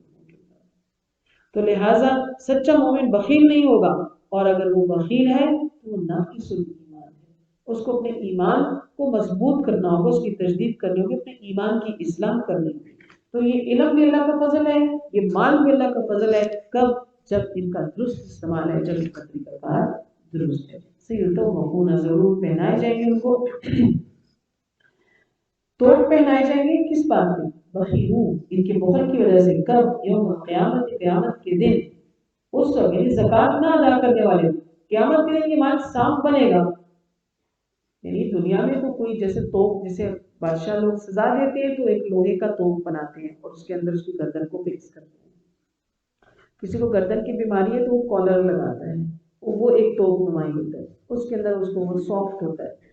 تو لہٰذا سچا مومن بخیل نہیں ہوگا، اور اگر وہ بخیل ہے تو وہ ناقص ایمان ہے، اس کو اپنے ایمان کو مضبوط کرنا ہوگا، اس کی تجدید کرنی ہوگی، اپنے ایمان کی اصلاح کرنی ہوگی۔ تو یہ علم بھی اللہ کا فضل ہے، یہ مال بھی اللہ کا فضل ہے، کب؟ جب ان کا درست استعمال ہے، جب ان کا طریقہ کار درست ہے۔ سیدوں مقونہ ضرور پہنائے جائیں گے، ان کو توپ پہنائے جائیں گے، کس بات پہ؟ بخیلوں، ان کے بخل کی وجہ سے، کب؟ یوم قیامت، قیامت کے دن، اس وقت یعنی زکوٰۃ نہ ادا کرنے والے، قیامت کے دن یہ مال صاف بنے گا، یعنی دنیا میں تو کوئی جیسے توپ، جیسے بادشاہ لوگ سزا دیتے ہیں تو ایک لوہے کا توپ بناتے ہیں اور اس کے اندر اس کی گردن کو فکس کرتے ہیں، کسی کو گردن کی بیماری ہے تو وہ کالر لگاتا ہے، وہ ایک توپ نمائی ہوتا ہے، اس کے اندر اس کو وہ سافٹ ہوتا ہے۔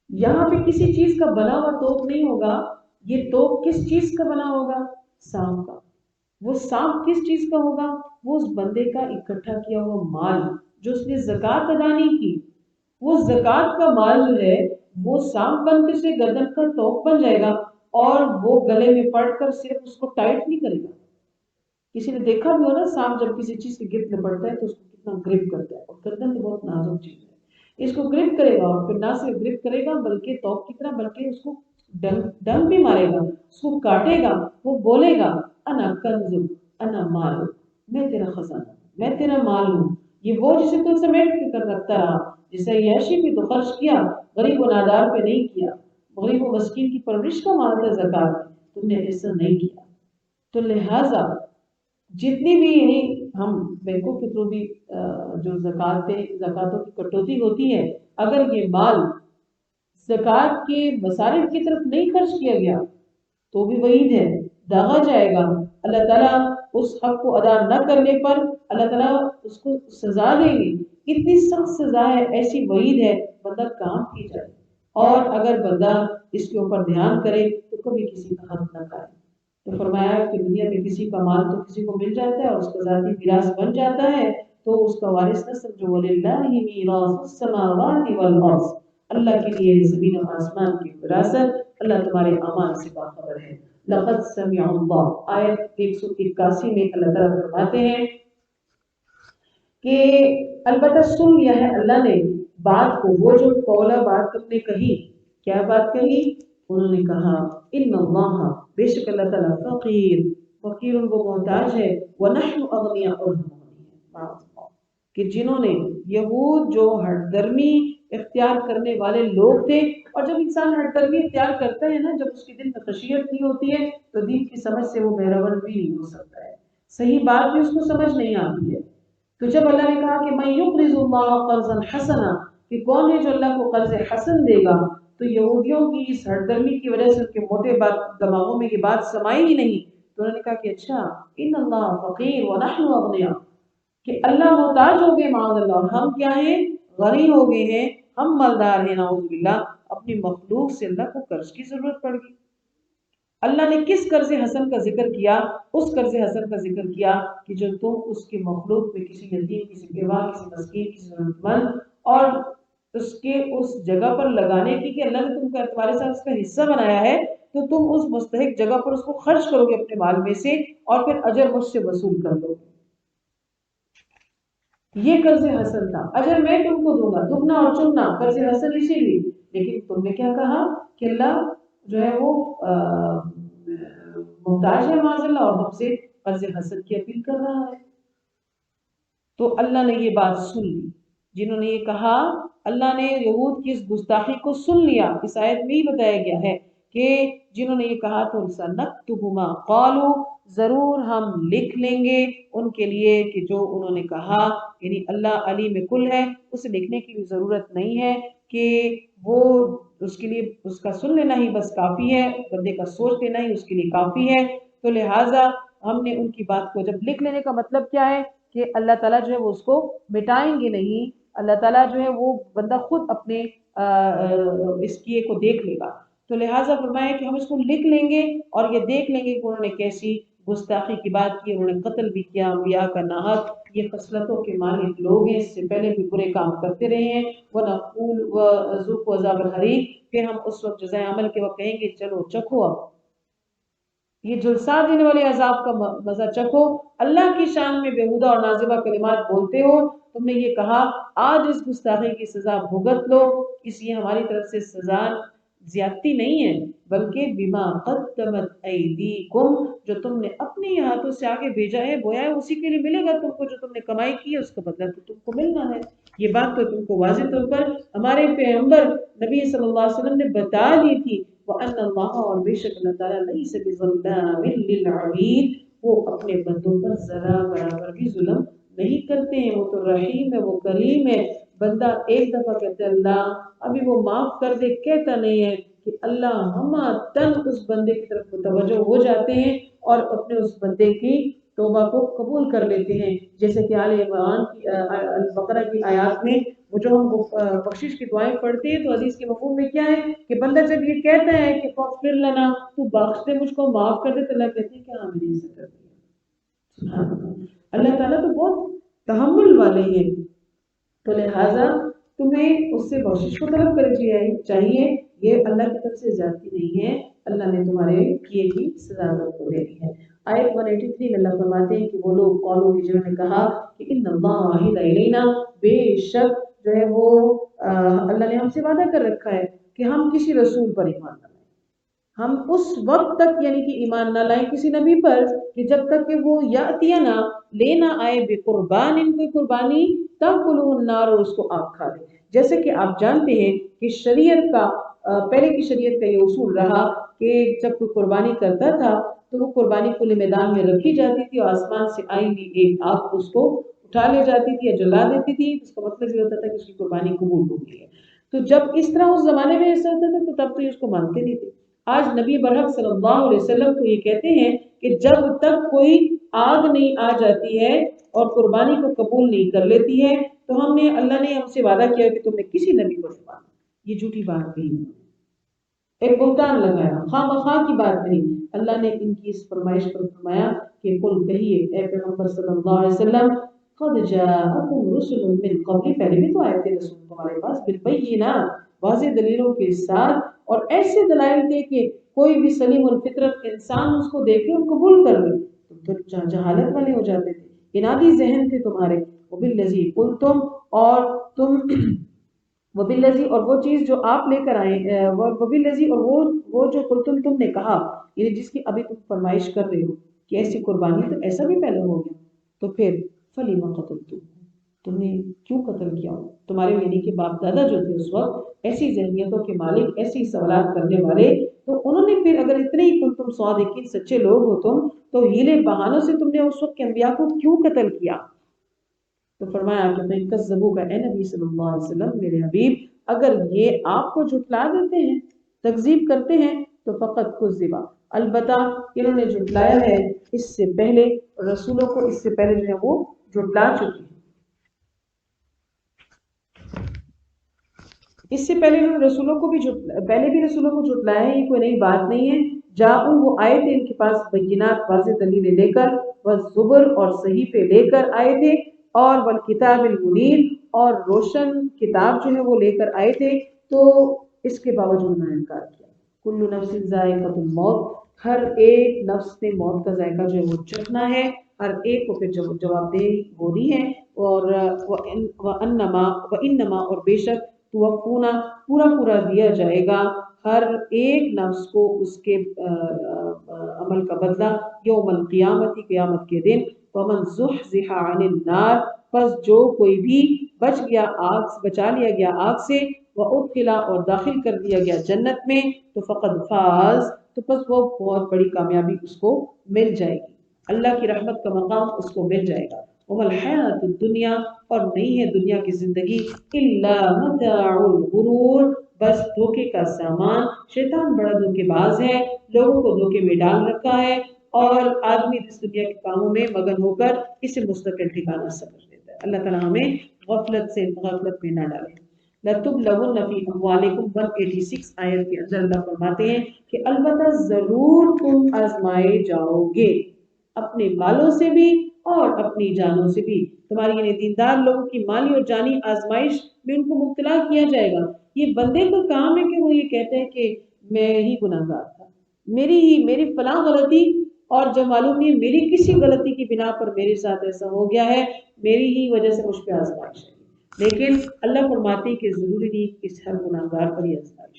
یہاں پہ کسی چیز کا بنا ہوا توپ نہیں ہوگا، یہ توپ کس چیز کا بنا ہوگا؟ سانپ کا۔ وہ سانپ کس چیز کا ہوگا؟ وہ اس بندے کا اکٹھا کیا ہوا مال جو اس نے زکوٰۃ ادا نہیں کی، وہ زکوٰۃ کا مال جو ہے وہ سانپ بن کے سے گردن کا توپ بن جائے گا، اور وہ گلے میں پڑ کر صرف اس کو ٹائٹ نہیں کرے گا۔ کسی نے دیکھا بھی ہو نا، سانپ جب کسی چیز سے گرفت میں پڑتا ہے تو اس کو کتنا گرپ کرتا ہے، اور گردن تو بہت نازک چیز ہے، اس کو گرپ کرے گا، اور پھر نہ صرف گرپ کرے گا بلکہ توپ کی طرح، بلکہ اس کو ڈنگ بھی مارے گا، اس کو کاٹے گا، وہ بولے گا انا کنز انا مال، میں تیرا خزانہ، میں تیرا مال ہوں، یہ وہ جسے تو سمیٹ کے کر رکھتا رہا، جسے عیاشی پہ تو خرچ کیا، غریب و نادار پہ نہیں کیا، غریب و مسکین کی پرورش کا مال تھا زکوٰۃ، تم نے ایسا نہیں کیا۔ تو لہٰذا جتنی بھی یعنی ہم بینکوں کے تھرو بھی جو زکوٰۃوں کی کٹوتی ہوتی ہے، اگر یہ مال زکوٰۃ کے مصارف کی طرف نہیں خرچ کیا گیا تو بھی وعید ہے، داغا جائے گا، اللہ تعالیٰ اس حق کو ادا نہ کرنے پر اللہ تعالیٰ اس کو سزا دیں گے، اتنی سخت سزا ہے، ایسی وعید ہے، بندہ کام کی جائے، اور اگر بندہ اس کے اوپر دھیان کرے تو کبھی کسی کا حق نہ کھائے۔ تو فرمایا کہ دنیا میں کسی کا مال تو کسی کو مل جاتا ہے اور اس کا ذاتی میراث بن جاتا ہے تو اس کا وارث نہ سمجھو، وَلِلَّهِ مِيرَاثُ السَّمَاوَاتِ وَالْأَرْضِ، اللہ کے لیے زمین و آسمان کی وراثت، اللہ تمہارے اعمال سے باخبر ہے۔ لقد سمع اللہ، آیت 181 میں اللہ تعالیٰ فرماتے ہیں کہ البتہ سن لیا ہے اللہ نے بات کو، وہ جو قولا بات تم نے کہی، کیا بات کہی؟ انہوں نے کہا ان اللہ، بے شک اللہ تعالیٰ، فقیر، فقیر وہ محتاج ہے، ونحن اغنیاء، اور ہم غنی ہیں، کہ جنہوں نے یہود جو ہٹ درمی اختیار کرنے والے لوگ تھے، اور جب انسان ہٹ درمی اختیار کرتا ہے نا، جب اس کے دل میں خشیت نہیں ہوتی ہے تو دین کی سمجھ سے وہ بہرور بھی نہیں ہو سکتا ہے، صحیح بات بھی اس کو سمجھ نہیں آتی ہے۔ تو جب اللہ نے کہا کہ من یقرض اللہ قرضا حسنا، کہ کون ہے جو اللہ کو قرض حسن دے گا، تو یہودیوں کی اس ہٹ درمی کی وجہ سے ان کے موٹے دماغوں میں یہ بات سمائی ہی نہیں، تو انہوں نے کہا کہ اچھا ان اللہ فقیر ونحن اغنیاء، کہ اللہ محتاج ہو گئے معاذ اللہ، اور ہم کیا ہیں؟ غنی ہو گئے ہیں، ہم مالدار ہیں، نعوذ باللہ، اپنی مخلوق سے اللہ کو قرض کی ضرورت پڑ گئی۔ اللہ نے کس قرض حسن کا ذکر کیا؟ اس قرض حسن کا ذکر کیا کہ جو تم اس کے مخلوق میں کسی یتیم، کسی بیوہ، کسی مسکین، کسی ضرورت مند اور اس کے اس جگہ پر لگانے کی کہ اللہ نے تم کو تمہارے ساتھ اس کا حصہ بنایا ہے، تو تم اس مستحق جگہ پر اس کو خرچ کرو گے اپنے مال میں سے، اور پھر اجر مجھ سے وصول کر دو گے۔ یہ قرض حسن تھا، اجر میں تم کو دوں گا دگنا اور چگنا، قرض حسن اسی لیے۔ لیکن تم نے کیا کہا کہ اللہ جو ہے وہ محتاج ہے معاذ اللہ، اور ہم سے قرض حسن کی اپیل کر رہا ہے۔ تو اللہ نے یہ بات سن لی، جنہوں نے یہ کہا اللہ نے یہود کی اس گستاخی کو سن لیا۔ اس آیت میں ہی بتایا گیا ہے کہ جنہوں نے یہ کہا تو سَنَكْتُبُ مَا قَالُوا، ضرور ہم لکھ لیں گے ان کے لیے کہ جو انہوں نے کہا، یعنی اللہ علیم کل ہے، اسے لکھنے کی بھی ضرورت نہیں ہے کہ وہ اس کے لیے اس کا سن لینا ہی بس کافی ہے، بندے کا سوچ لینا ہی اس کے لیے کافی ہے۔ تو لہٰذا ہم نے ان کی بات کو جب لکھ لینے کا مطلب کیا ہے کہ اللہ تعالیٰ جو ہے وہ اس کو مٹائیں گے نہیں، اللہ تعالیٰ جو ہے وہ بندہ خود اپنے اس کیے کو دیکھ لے گا۔ تو لہٰذا فرمایا کہ ہم اس کو لکھ لیں گے اور یہ دیکھ لیں گے کہ انہوں نے کیسی گستاخی کی بات کی، انہوں نے قتل بھی کیا انبیاء کا ناحق، یہ خصلتوں کے مالک لوگ ہیں، اس سے پہلے بھی برے کام کرتے رہے ہیں۔ وَنَقُولُ وَذُوقُوا عَذَابَ الْحَرِيقِ، پھر ہم اس وقت جزائے عمل کے وقت کہیں گے چلو چکھو اب یہ جلسہ دینے والے عذاب کا مزہ چکھو۔ اللہ کی شان میں بےہودہ اور نازیبہ کلمات بولتے ہو، تم نے یہ کہا آج اس گستاخی کی سزا بھگت لو، اس لیے ہماری طرف سے سزا زیادتی نہیں ہے، بلکہ بما قدمت ایدیکم، جو تم نے اپنے ہاتھوں سے آگے بھیجا ہے بویا ہے اسی کے لیے ملے گا تم کو، جو تم نے کمائی کی ہے اس کا بدلہ تو تم کو ملنا ہے۔ یہ بات تو تم کو واضح طور پر ہمارے پیغمبر نبی صلی اللہ علیہ وسلم نے بتا دی تھی، وَأَنَّ اللَّهَ، اور بے شک اللہ تعالیٰ لَيْسَ بِظَلَّامٍ لِّلْعَبِيدِ، وہ اپنے بندوں پر ذرا برابر بھی ظلم نہیں کرتے ہیں، وہ تو رحیم ہے، وہ کریم ہے۔ بندہ ایک دفعہ کہتے اللہ ابھی وہ معاف کر دے، کہتا نہیں ہے کہ اللہ ہما تن اس بندے کی طرف متوجہ ہو جاتے ہیں اور اپنے اس بندے کی توبہ کو قبول کر لیتے ہیں، جیسے کہ آل عمران کی البقرہ کی آیات میں وہ جو ہم بخشش کی دعائیں پڑھتے ہیں تو حدیث کے مفہوم میں کیا ہے کہ بندہ جب یہ کہتا ہے کہ فاغفر لنا، تو بخش دے مجھ کو، معاف کر دے، تو اللہ کہتے ہیں کہ ہاں میں نے ایسا کر دیا۔ سبحان اللہ، اللہ تعالیٰ تو بہت تحمل والے ہیں، تو لہٰذا تمہیں اس سے بخشش کو طلب کرنی چاہیے، یہ اللہ کی طرف سے زیادتی نہیں ہے، اللہ نے تمہارے کیے کی سزا کو دے دی ہے۔ آیت 183 میں اللہ فرماتے ہیں کہ وہ لوگ قولوں کی جنہوں نے کہا کہ ان اللہ عہد الینا، بے شک جو ہے وہ اللہ نے ہم سے وعدہ کر رکھا ہے کہ ہم کسی رسول پر ایمان نہ لائیں، ہم اس وقت تک یعنی کہ ایمان نہ لائیں کسی نبی پر کہ جب تک کہ وہ یاتینا لینا آئے بقربان، ان کوئی قربانی تاکلہ النار، اور اس کو آگ کھا لے۔ جیسے کہ آپ جانتے ہیں کہ شریعت کا پہلے کی شریعت کا یہ اصول رہا کہ جب کوئی قربانی کرتا تھا تو وہ قربانی کھلے میدان میں رکھی جاتی تھی اور آسمان سے آئی ہوئی ایک آگ اس کو اٹھا لے جاتی تھی یا جلا دیتی تھی، اس کا مطلب یہ ہوتا تھا کہ اس کی قربانی قبول ہو گئی ہے۔ تو جب اس طرح اس زمانے میں ایسا ہوتا تھا تو تب تو یہ اس کو مانتے نہیں تھے۔ آج نبی برحق صلی اللہ علیہ وسلم کو یہ کہتے ہیں کہ جب تک کوئی آگ نہیں آ جاتی ہے اور قربانی کو قبول نہیں کر لیتی ہے تو اللہ نے ہم سے وعدہ کیا کہ تم نے کسی نبی کو نہیں مانا۔ یہ جھوٹی بات کہی، ایک بہتان لگایا، خواہ مخواہ کی بات نہیں۔ اللہ نے ان کی اس فرمائش پر فرمایا کہ قل کہیے اے پیغمبر صلی اللہ علیہ وسلم، قد جاءکم رسل من قبل، پہلے بھی تو آئے تھے رسول تمہارے پاس بالبینات، واضح دلیلوں کے ساتھ، اور ایسے دلائل تھے کہ کوئی بھی سلیم الفطرت انسان اس کو دیکھے اور قبول کر لے۔ تم تو جہالت والے ہو جاتے تھے، انادی ذہن تھے تمہارے۔ وبالذی قلتم، اور تم وبالذی، اور وہ چیز جو آپ لے کر آئے، وبالذی، اور وہ جو قلتم تم نے کہا، یعنی جس کی ابھی تم فرمائش کر رہے ہو کہ ایسی قربانی، تو ایسا بھی پہلے ہو گیا، تو پھر فلیما قتلتم، تم نے کیوں قتل کیا؟ تمہارے یعنی کہ باپ دادا جو تھے اس وقت ایسی ذہنیتوں کے مالک، ایسی سوالات کرنے والے، تو انہوں نے پھر اگر اتنے ہی تم صادقین سچے لوگ ہو تم، تو ہیلے بہانوں سے تم نے اس وقت کے انبیاء کو کیوں قتل کیا؟ تو فرمایا کہ میں کذبوک، اے نبی صلی اللہ علیہ وسلم میرے حبیب، اگر یہ آپ کو جھٹلا دیتے ہیں، تکذیب کرتے ہیں، تو فقط کذبا، البتہ انہوں نے جھٹلایا ہے اس سے پہلے، رسولوں کو اس سے پہلے جو ہے وہ جھٹلا چکی ہیں۔ اس سے پہلے انہوں نے رسولوں کو بھی رسولوں کو جھٹلایا ہے، یہ کوئی نئی بات نہیں ہے۔ جاؤ، وہ آئے تھے ان کے پاس بینات، واضح دلیلیں لے کر، والزبر، اور صحیفے لے کر آئے تھے، اور والکتاب المنیر، اور روشن کتاب جو ہے وہ لے کر آئے تھے، تو اس کے باوجود انہوں نے انکار کیا۔ کل نفس ذائقۃ الموت، ہر ایک نفس نے موت کا ذائقہ جو ہے وہ چکھنا ہے، ہر ایک کو پھر جواب دہ ہونی ہے۔ اور وَإِنَّمَا اور بے شک توفونا پورا پورا دیا جائے گا ہر ایک نفس کو اس کے عمل کا بدلہ یوم القیامت، قیامت کے دن۔ وَمَنْ زُحْزِحَ عَنِ النَّارِ، پس جو کوئی بھی بچا لیا گیا آگ سے، وَأُدْخِلَ اور داخل کر دیا گیا جنت میں، تو فقد فاز، تو پس وہ بہت بڑی کامیابی اس کو مل جائے گی، اللہ کی رحمت کا مقام اس کو مل جائے گا۔ وَمَا الْحَيَاةُ الدُّنْيَا اور نہیں ہے دنیا کی زندگی إِلَّا مَتَاعُ الْغُرُورِ بس دھوکے کا سامان۔ شیطان بڑا دھوکے باز ہے، لوگوں کو دھوکے میں ڈال رکھا ہے، اور آدمی اس دنیا کے کاموں میں مگن ہو کر اسے مستقل ٹھکانہ سمجھ لیتا ہے۔ اللہ تعالیٰ ہمیں غفلت میں نہ ڈالے۔ لَتُبْلَوُنَّ فِي أَمْوَالِكُمْ 186 آیت کے اندر اللہ فرماتے ہیں کہ البتہ ضرور تم آزمائے جاؤ گے، اپنے مالوں سے بھی اور اپنی جانوں سے بھی۔ تمہاری یعنی دیندار لوگوں کی مالی اور جانی آزمائش میں ان کو مبتلا کیا جائے گا۔ یہ بندے کا کام ہے کہ وہ یہ کہتے ہیں کہ میں ہی گناہگار تھا، میری فلاں غلطی، اور جب معلوم نہیں میری کسی غلطی کی بنا پر میرے ساتھ ایسا ہو گیا ہے، میری ہی وجہ سے مجھ پہ آزمائش ہے۔ لیکن اللہ فرماتے کہ ضروری نہیں کہ ہر گناہگار پر ہی آزمائش،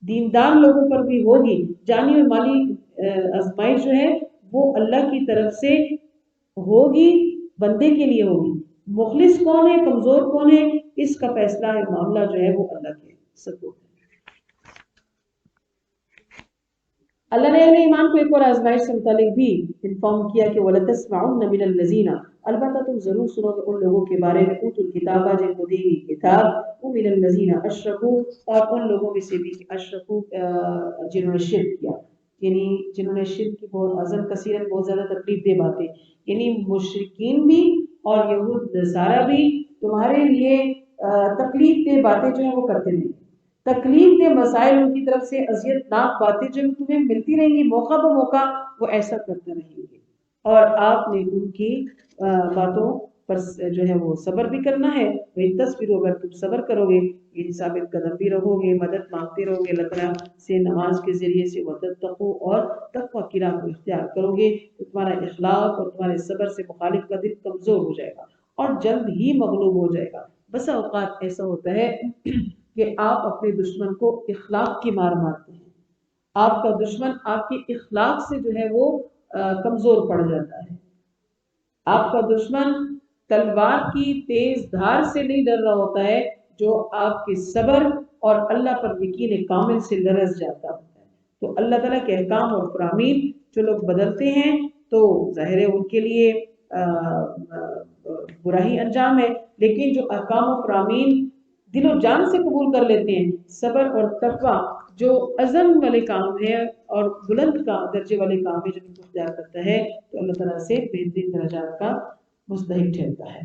دیندار لوگوں پر بھی ہوگی۔ جانی اور مالی آزمائش جو ہے وہ اللہ کی طرف سے ہوگی، بندے کے لیے ہوگی۔ مخلص کون ہے، کمزور کون ہے، اس کا فیصلہ ہے، معاملہ جو ہے وہ اللہ کے سپرد ہے۔ اللہ نے اہل ایمان کو ایک اور آزمائش سے متعلق بھی انفارم کیا کہ وَلَتَسْمَعُنَّ مِنَ الَّذِينَ البتہ تم ضرور سنو گے ان لوگوں کے بارے میں اوتوا الکتاب جن کو دی گئی کتاب، وَمِنَ الَّذِينَ أَشْرَكُوا اور ان لوگوں میں سے بھی اشرکوا جنہوں نے شرک کیا، یعنی جنہوں نے شرک کی بہت ازل کثیرن بہت زیادہ تکلیف دہ باتیں، یعنی مشرکین بھی اور یہود نصارہ بھی تمہارے لیے تکلیف دہ باتیں جو ہیں وہ کرتے رہیں، تکلیف دہ مسائل ان کی طرف سے، اذیت ناک باتیں جو تمہیں ملتی رہیں گی موقع بہ موقع، وہ ایسا کرتے رہیں گے، اور آپ نے ان کی باتوں پر جو ہے وہ صبر بھی کرنا ہے۔ وہی تصویر اگر تم صبر کرو گے، یعنی ثابت قدم بھی رہو گے، مدد مانگتے رہو گے اللہ تعالیٰ سے نماز کے ذریعے سے، وتتقوا اور تقوی کی راہ کو اختیار کرو گے، تو تمہارا اخلاق اور تمہارے صبر سے مخالف کا دل کمزور ہو جائے گا اور جلد ہی مغلوب ہو جائے گا۔ بسا اوقات ایسا ہوتا ہے کہ آپ اپنے دشمن کو اخلاق کی مار مارتے ہیں، آپ کا دشمن آپ کے اخلاق سے جو ہے وہ کمزور پڑ جاتا ہے۔ آپ کا دشمن تلوار کی تیز دھار سے نہیں ڈر رہا ہوتا ہے، جو آپ کے صبر اور اللہ پر یقین کامل سے لرز جاتا ہوتا ہے۔ تو اللہ تعالیٰ کے احکام اور فرامین جو لوگ بدلتے ہیں تو ظاہر ہے ان کے لیے برا ہی انجام ہے، لیکن جو احکام و فرامین دل و جان سے قبول کر لیتے ہیں، صبر اور تقوی جو عزم والے کام ہے اور بلند درجے والے کام ہے جب کو اختیار کرتا ہے، تو اللہ تعالیٰ سے بہترین درجات کا مستحق ٹھہرتا ہے۔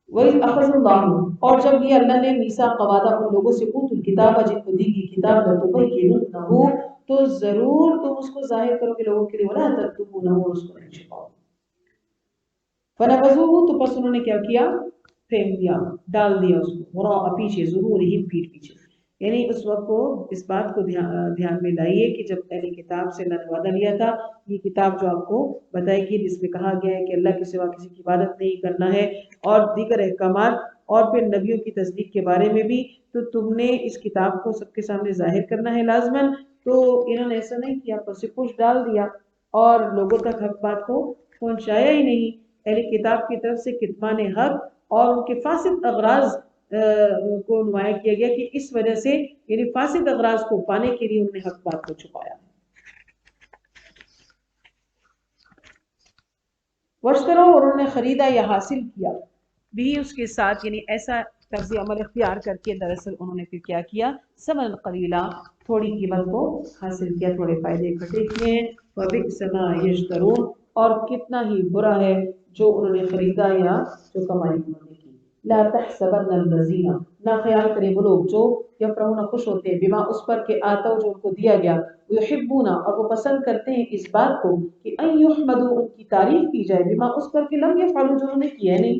وَإِذْ أَخَذَ اللَّهُ اور جب یہ اللہ نے میثاق وعدہ ان لوگوں سے اوتوا الکتاب جن کو دی گئی کتاب لَتُبَيِّنُنَّهُ تو ضرور تم اس کو ظاہر کرو گے لوگوں کے لیے، وَلَا تَكْتُمُونَهُ اور اس کو نہیں چھپاؤ۔ فَنَبَذُوهُ تو پس انہوں نے کیا کیا، پھینک دیا، ڈال دیا اس کو، وراء پیچھے، ظہورہم پیٹھ پیچھے، یعنی اس وقت کو اس بات کو دھیان میں لائیے کہ جب اہل کتاب سے اللہ نے وعدہ لیا تھا، یہ کتاب جو آپ کو بتائی گی جس میں کہا گیا ہے کہ اللہ کے سوا کسی کی عبادت نہیں کرنا ہے، اور دیگر احکامات اور پھر نبیوں کی تصدیق کے بارے میں بھی، تو تم نے اس کتاب کو سب کے سامنے ظاہر کرنا ہے لازماً۔ تو انہوں نے ایسا نہیں کیا، پس پوچھ ڈال دیا اور لوگوں تک حق بات کو پہنچایا ہی نہیں۔ اہل کتاب کی طرف سے کتمان حق اور ان کے فاسد اغراض کو نمایاں کیا گیا کہ اس وجہ سے، یعنی فاسد اغراض کو پانے کے لیے انہوں نے حق بات کو چھپایا۔ واشتروا اور انہوں نے خریدا یا حاصل کیا بھی اس کے ساتھ، یعنی ایسا طرز عمل اختیار کر کے دراصل انہوں نے پھر کیا کیا، ثمنا قلیلا تھوڑی قیمت کو حاصل کیا، تھوڑے فائدے اکٹھے کیے ہیں۔ وبئس ما یشترون اور کتنا ہی برا ہے جو انہوں نے خریدا یا جو کمائی انہوں نے کی۔ لا تحسبن الذین نہ خیال کرے وہ لوگ جو یفرحون خوش ہوتے ہیں، بما اس پر کہ آتا جو ان کو دیا گیا، یحبون اور وہ پسند کرتے ہیں اس بات کو کہ ان یحمدوا ان کی تعریف کی جائے، بما اس پر کہ لم یفعلوا جو انہوں نے کیا نہیں،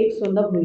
190,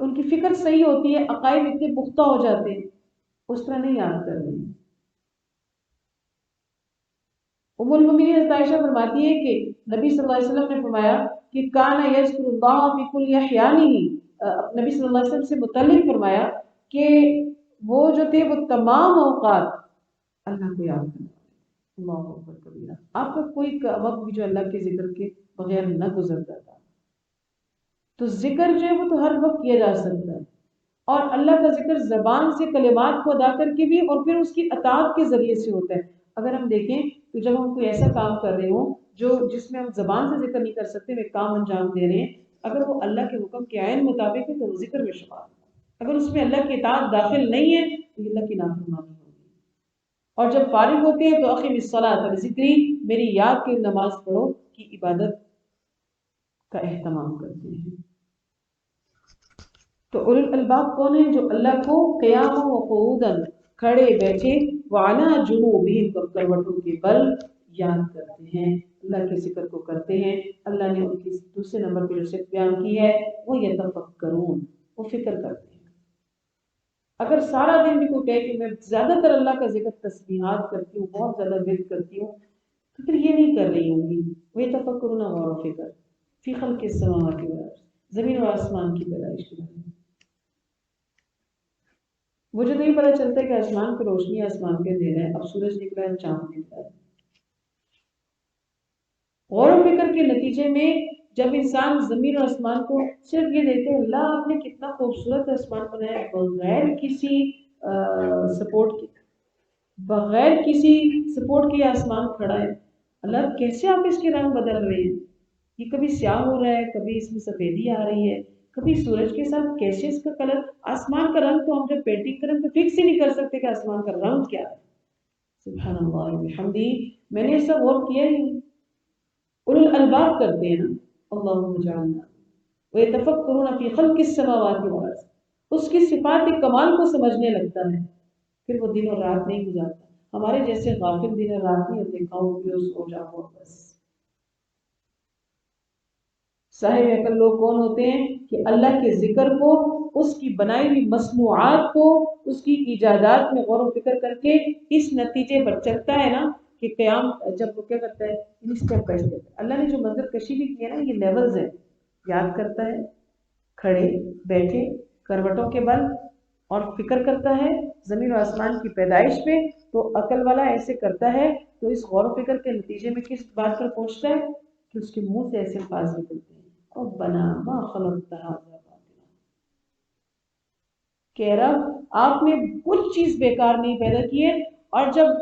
ان کی فکر صحیح ہوتی ہے، عقائد اتنے پختہ ہو جاتے ہیں، اس طرح نہیں یاد کر رہے ہیں۔ ام المؤمنین حضرت عائشہ فرماتی ہے کہ نبی صلی اللہ علیہ وسلم نے فرمایا کہ کان یذکر اللہ فی کل احیانہ، نبی صلی اللہ علیہ وسلم سے متعلق فرمایا کہ وہ جو تھے وہ تمام اوقات اللہ کو یاد کرنا، اللہ اکبر کبیرہ، آپ کا کوئی وقت بھی جو اللہ کے ذکر کے بغیر نہ گزرتا تھا۔ تو ذکر جو ہے وہ تو ہر وقت کیا جا سکتا ہے، اور اللہ کا ذکر زبان سے کلمات کو ادا کر کے بھی، اور پھر اس کی اطاعت کے ذریعے سے ہوتا ہے۔ اگر ہم دیکھیں تو جب ہم کوئی ایسا کام کر رہے ہوں جس میں ہم زبان سے ذکر نہیں کر سکتے، وہ کام انجام دے رہے ہیں، اگر وہ اللہ کے حکم کے عین مطابق ہے تو وہ ذکر میں شمار ہے۔ اگر اس میں اللہ کی اطاعت داخل نہیں ہے تو یہ اللہ کی نافرمانی ہوگی۔ اور جب فارغ ہوتے ہیں تو اقیم الصلاۃ ذکری، میری یاد کی نماز پڑھو کی عبادت کا اہتمام کرتے ہیں۔ تو اولو الالباب کون ہیں؟ جو اللہ کو قیام و قعوداً، کھڑے بیٹھے، وعلی جنوبہم، کروٹوں کے بل یاد کرتے ہیں، اللہ کے ذکر کو کرتے ہیں۔ اللہ نے ان کی دوسرے نمبر پہ جو صفت بیان کی ہے وہ یتفکرون، وہ فکر کرتے ہیں۔ اگر سارا دن بھی کوئی کہے کہ میں زیادہ تر اللہ کا ذکر تسبیحات کرتی ہوں، بہت زیادہ ورد کرتی ہوں، تو پھر یہ نہیں کر رہی ہوں گی۔ وَيَتَفَكَّرُونَ، غور و فکر، فی خلق السماوات والارض، زمین و آسمان کی پیدائش کے بارے میں۔ مجھے تو یہ پتہ چلتا ہے کہ آسمان پہ روشنی، آسمان پہ اندھیرا ہے، اب سورج نکلا ہے، چاند نکلا ہے۔ غور و فکر کے نتیجے میں جب انسان زمین اور آسمان کو صرف یہ دیکھتے ہیں اللہ آپ نے کتنا خوبصورت آسمان بنایا ہے، بغیر کسی سپورٹ کے، بغیر کسی سپورٹ کے آسمان کھڑا ہے، اللہ کیسے آپ اس کے رنگ بدل رہے ہیں، یہ کبھی سیاہ ہو رہا ہے، کبھی اس میں سفیدی آ رہی ہے، کبھی سورج کے ساتھ کیسے اس کا کلر، آسمان کا رنگ تو ہم جب پینٹنگ کریں تو فکس ہی نہیں کر سکتے کہ آسمان کا رنگ کیا ہے۔ سبحان اللہ وبحمدہ، میں نے ایسا غور کیا ہی نہیں۔ اولو الالباب کرتے ہیں نا، اللہم اجعلنا، ویتفکرون فی خلق السماوات والارض، اس کی صفات کمال کو سمجھنے لگتا ہے، پھر وہ دن اور رات نہیں گزارتا۔ ہمارے جیسے غافل دن اور رات نہیں ہوتے، کھاؤ پیو سو جاؤ بس۔ صاحب عقل لوگ کون ہوتے ہیں کہ اللہ کے ذکر کو، اس کی بنائی ہوئی مصنوعات کو، اس کی ایجادات میں غور و فکر کر کے اس نتیجے پر چلتا ہے نا کہ قیام جب وہ کیا کرتا ہے، اسٹیپ بائی اسٹیپ اللہ نے جو منظر کشی بھی کی ہے نا، یہ لیولز ہیں، یاد کرتا ہے، کھڑے بیٹھے کروٹوں کے بل، اور فکر کرتا ہے زمین و آسمان کی پیدائش پہ۔ تو عقل والا ایسے کرتا ہے تو اس غور و فکر کے نتیجے میں کس بات پر پہنچتا ہے کہ اس کے منہ سے ایسے الفاظ نکلتے ہیں، ربنا ما خلقت هذا باطلا، کہ رب آپ نے کچھ چیز بیکار نہیں پیدا کی ہے، اور جب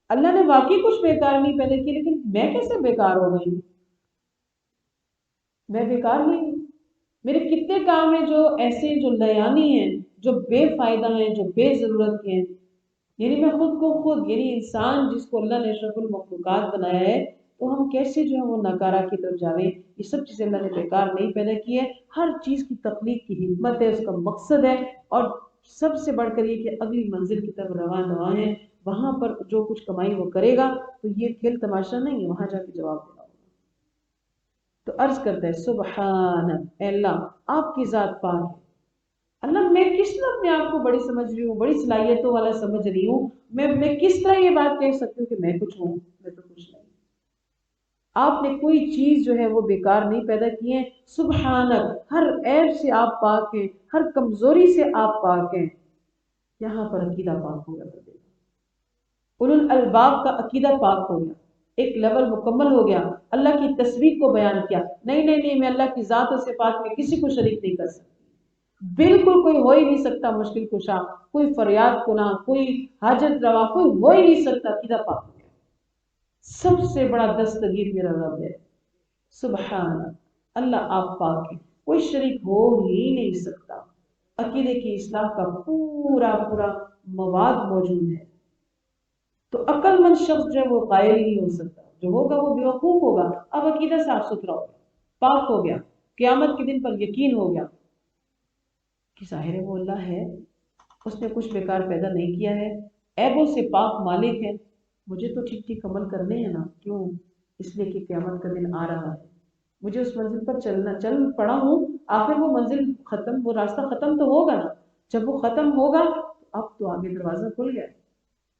اللہ نے واقعی کچھ بیکار نہیں پیدا کی، لیکن میں کیسے بیکار ہو گئی؟ میں بیکار نہیں ہوں، میرے کتنے کام ہیں جو ایسے جو لیانی ہیں، جو بے فائدہ ہیں، جو بے ضرورت کے ہیں، یعنی میں خود کو خود، یعنی انسان جس کو اللہ نے اشرف المخلوقات بنایا ہے، تو ہم کیسے جو ہے وہ ناکارہ کی طرف جا رہے ہیں؟ یہ سب چیزیں اللہ نے بیکار نہیں پیدا کی ہے، ہر چیز کی تخلیق کی حکمت ہے، اس کا مقصد ہے، اور سب سے بڑھ کر یہ کہ اگلی منزل کی طرف رواں ہے، وہاں پر جو کچھ کمائی وہ کرے گا، تو یہ کھیل تماشا نہیں ہے، وہاں جا کے جواب دینا ہوگا۔ تو عرض کرتا ہے سبحان، اے اللہ آپ کی ذات پاک ہے، اللہ میں کس طرح اپنے آپ کو بڑی سمجھ رہی ہوں، بڑی صلاحیتوں والا سمجھ رہی ہوں، میں کس طرح یہ بات کہہ سکتی ہوں کہ میں کچھ ہوں؟ میں تو کچھ نہیں۔ آپ نے کوئی چیز جو ہے وہ بیکار نہیں پیدا کی ہے، سبحانک، ہر عیب سے آپ پاک ہیں، ہر کمزوری سے آپ پاک ہیں۔ یہاں پر عقیدہ پاک ہو گیا، اولو الالباب کا عقیدہ پاک ہو گیا، ایک لیول مکمل ہو گیا، اللہ کی تسبیح کو بیان کیا، نہیں میں اللہ کی ذات و صفات میں کسی کو شریک نہیں کر سکتی، بالکل کوئی ہو ہی نہیں سکتا مشکل کشا، کوئی فریاد کنا، کوئی حاجت روا، کوئی ہو ہی نہیں سکتا، عقیدہ پاک ہو گیا۔ سب سے بڑا دستگیر میرا رب ہے، سبحان اللہ آپ پاک ہے، کوئی شریک ہو ہی نہیں سکتا۔ عقیدے کی اصلاح کا پورا مواد موجود ہے۔ تو عقل مند شخص جو ہے وہ قائل ہی نہیں ہو سکتا، جو ہوگا وہ بیوقوف ہوگا۔ اب عقیدہ صاف ستھرا ہو گیا، پاک ہو گیا، قیامت کے دن پر یقین ہو گیا کہ ظاہر ہے وہ اللہ ہے، اس نے کچھ بیکار پیدا نہیں کیا ہے، عیبوں سے پاک مالک ہے، مجھے تو ٹھیک ٹھیک عمل کرنے ہیں نا، کیوں؟ اس لیے کہ قیامت کا دن آ رہا ہے، مجھے اس منزل پر چل پڑا ہوں، آخر وہ منزل ختم، وہ راستہ ختم تو ہوگا نا، جب وہ ختم ہوگا اب تو آگے دروازہ کھل گیا۔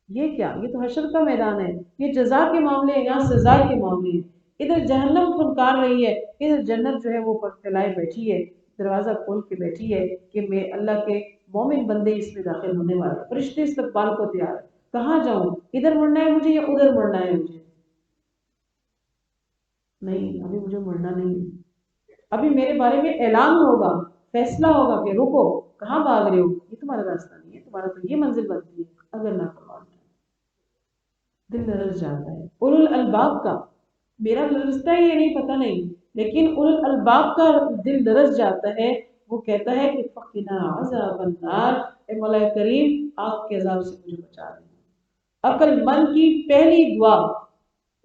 یہ کیا، یہ تو حشر کا میدان ہے، یہ جزا کے معاملے ہیں، یہاں سزا کے معاملے ہیں۔ ادھر جہنم پھنکار رہی ہے، ادھر جنت جو ہے وہ پھیلائے بیٹھی ہے، دروازہ کھول کے بیٹھی ہے کہ میں اللہ کے مومن بندے اس میں داخل ہونے والے، فرشتے استقبال کو تیار ہے۔ کہاں جاؤں، ادھر مڑنا ہے مجھے یا ادھر مڑنا ہے مجھے؟ نہیں، ابھی مجھے مڑنا نہیں ہے، ابھی میرے بارے میں اعلان ہوگا، فیصلہ ہوگا کہ رکو، کہاں بھاگ رہے ہو، یہ تمہارا راستہ نہیں ہے، تمہارا تو یہ منزل بنتی ہے اگر نہ فرمان۔ دل لرز جاتا ہے اولو الالباب کا، میرا لرزتا ہے یہ نہیں پتہ نہیں، لیکن اولو الالباب کا دل لرز جاتا ہے، وہ کہتا ہے کہ فقنا عذاب النار، اے مولا کریم آگ کے عذاب سے مجھے بچا دے۔ عقل مند کی پہلی دعا،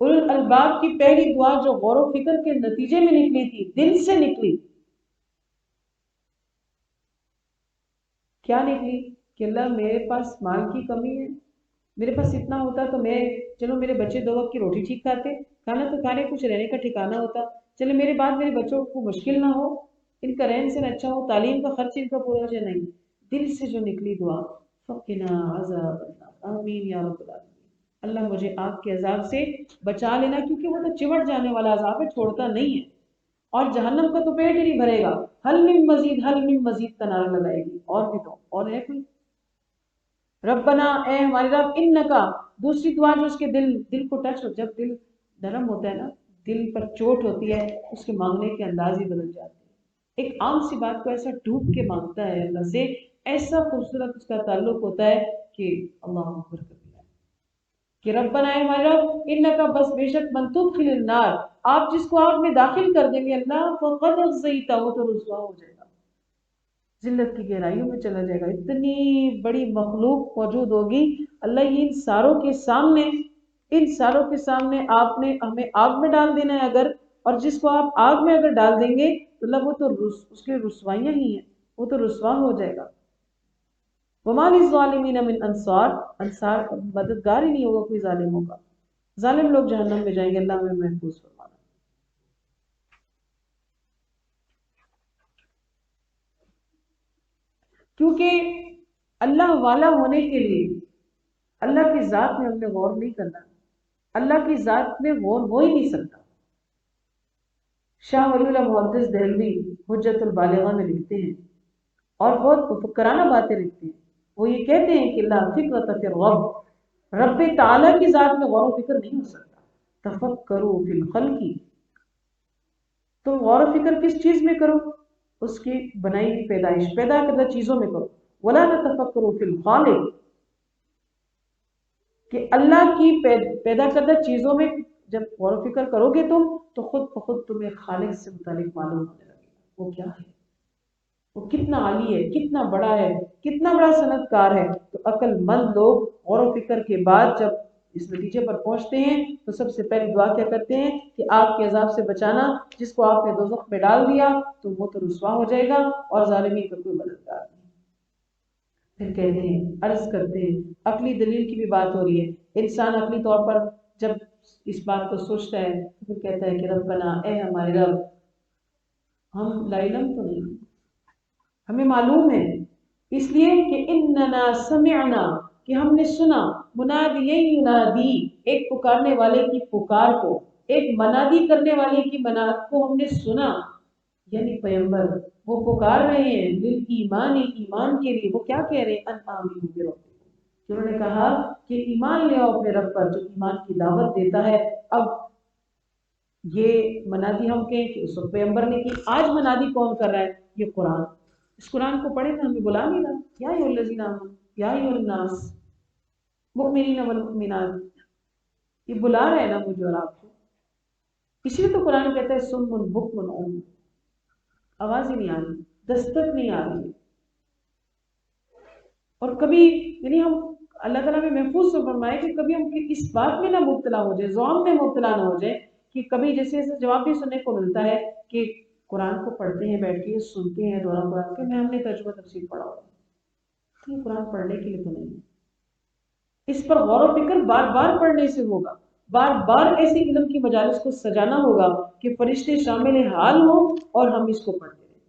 اولو الالباب کی پہلی دعا جو غور و فکر کے نتیجے میں نکلی تھی، دل سے نکلی، کیا نکلی؟ کہ اللہ میرے پاس مال کی کمی ہے، میرے پاس اتنا ہوتا تو میں، چلو میرے بچے 2 وقت کی روٹی ٹھیک کھاتے، کھانا تو کھانے، کچھ رہنے کا ٹھکانہ ہوتا، چلو میرے بعد میرے بچوں کو مشکل نہ ہو، ان کا رہن سہن اچھا ہو، تعلیم کا خرچ ان کا پورا ہو جائے۔ نہیں، دل سے جو نکلی دعا، فقنا عذاب النار، آمین یا رب العالمین، اللہ مجھے آگ کے عذاب سے بچا لینا، کیونکہ وہ تو چمٹ جانے والا عذاب ہے، چھوڑتا نہیں ہے، اور جہنم کا تو پیٹ ہی نہیں بھرے گا، حل من مزید، حل من مزید کا نعرہ لگائے گی، اور بھی تو اور ہے کوئی۔ ربنا، اے ہمارے رب، انکا، دوسری دعا جو اس کے دل کو ٹچ ہو، جب دل نرم ہوتا ہے نا، دل پر چوٹ ہوتی ہے، اس کے مانگنے کے انداز ہی بدل جاتے ہیں، ایک عام سی بات کو ایسا ڈوب کے مانگتا ہے اللہ سے، ایسا خوبصورت اس کا تعلق ہوتا ہے کہ اللہ اکبر کبیرہ، کہ ربنا، اے ہمارے رب، انکا، بس بے شک، من تدخل النار، آپ جس کو آگ میں داخل کر دیں گے اللہ، فقد اخزیتہ، وہ تو رسوا ہو جائے گا، ذلت کی گہرائیوں میں چلا جائے گا، اتنی بڑی مخلوق موجود ہوگی، اللہ یہ ان ساروں کے سامنے آپ نے ہمیں آگ میں ڈال دینا ہے اگر، اور جس کو آپ آگ میں اگر ڈال دیں گے تو اللہ وہ تو اس کے رسوائیاں ہی ہیں، وہ تو رسوا ہو جائے گا۔ وَمَا لِلظَّالِمِينَ مِنْ انصار مددگار ہی نہیں ہوگا کوئی ظالموں کا، ظالم لوگ جہنم میں جائیں گے، اللہ ہمیں محفوظ فرمانا۔ کیونکہ اللہ والا ہونے کے لیے اللہ کی ذات میں ہم نے غور نہیں کرنا، اللہ کی ذات میں غور ہو ہی نہیں سکتا۔ شاہ ولی اللہ محدث دہلوی حجت البالغہ میں لکھتے ہیں، اور بہت فکرانہ باتیں لکھتے ہیں، وہ یہ کہتے ہیں کہ لا فکرۃ فی الرب، رب تعالیٰ کی ذات میں غور و فکر نہیں ہو سکتا، تفکروا فی الخلق، تم غور و فکر کس چیز میں کرو؟ اس کی بنائی ہوئی پیدائش، پیدا کردہ چیزوں میں کرو، ولا تفکروا فی الخالق، کہ اللہ کی پیدا کردہ چیزوں میں جب غور و فکر کرو گے تم تو خود بخود تمہیں خالق سے متعلق معلوم ہونے لگے گا، وہ کیا ہے، وہ کتنا عالی ہے، کتنا بڑا ہے، کتنا بڑا صنعت کار ہے۔ تو عقل مند لوگ غور و فکر کے بعد جب اس نتیجے پر پہنچتے ہیں تو سب سے پہلی دعا کیا کرتے ہیں کہ آگ کے عذاب سے بچانا، جس کو آپ نے دوزخ میں ڈال دیا تو وہ تو رسوا ہو جائے گا اور ظالمین کا کوئی مددگار نہیں۔ پھر کہتے ہیں، عرض کرتے ہیں، عقلی دلیل کی بھی بات ہو رہی ہے، انسان عقلی طور پر جب اس بات کو سوچتا ہے تو پھر کہتا ہے کہ ربنا، اے ہمارے رب، ہم لا علم تو نہیں، ہمیں معلوم ہے، اس لیے کہ اننا سمعنا، کہ ہم نے سنا، منادی ینادی، ایک پکارنے والے کی پکار کو، ایک منادی کرنے والے کی مناد کو ہم نے سنا، یعنی پیغمبر وہ پکار رہے ہیں للایمان، ایمان کے لیے، وہ کیا کہہ رہے ہیں، ان آمنوا بربکم، انہوں نے کہا کہ ایمان لے آؤ اپنے رب پر جو ایمان کی دعوت دیتا ہے۔ اب یہ منادی ہم کہیں کہ اس وقت پیغمبر نے کی، آج منادی کون کر رہا ہے؟ یہ قرآن، اس قرآن کو پڑھے تو ہمیں بلا نہیں رہا، یا ایھا الذین آمنوا یا ایھا الناس مؤمنین والمؤمنات، یہ بلا رہے ہیں نا مجھے اور آپ کو، اسی لیے تو قرآن کہتا ہے صم بکم عمی، آواز ہی نہیں آ رہی، دستک نہیں آ رہی، اور کبھی یعنی ہم اللہ تعالیٰ میں محفوظ سے فرمائے کہ کبھی ہم اس بات میں نہ مبتلا ہو جائے، ظلم میں مبتلا نہ ہو جائے کہ کبھی جیسے ایسے جواب بھی سننے کو ملتا ہے کہ قرآن کو پڑھتے ہیں، بیٹھ کے سنتے ہیں دورہ قرآن کے، میں ہم نے ترجمہ تفسیر پڑھا ہوگا، یہ قرآن پڑھنے کے لیے تو نہیں ہے، اس پر غور و فکر بار بار پڑھنے سے ہوگا، بار بار ایسی علم کی مجالس کو سجانا ہوگا کہ فرشتے شامل حال ہوں اور ہم اس کو پڑھتے رہیں۔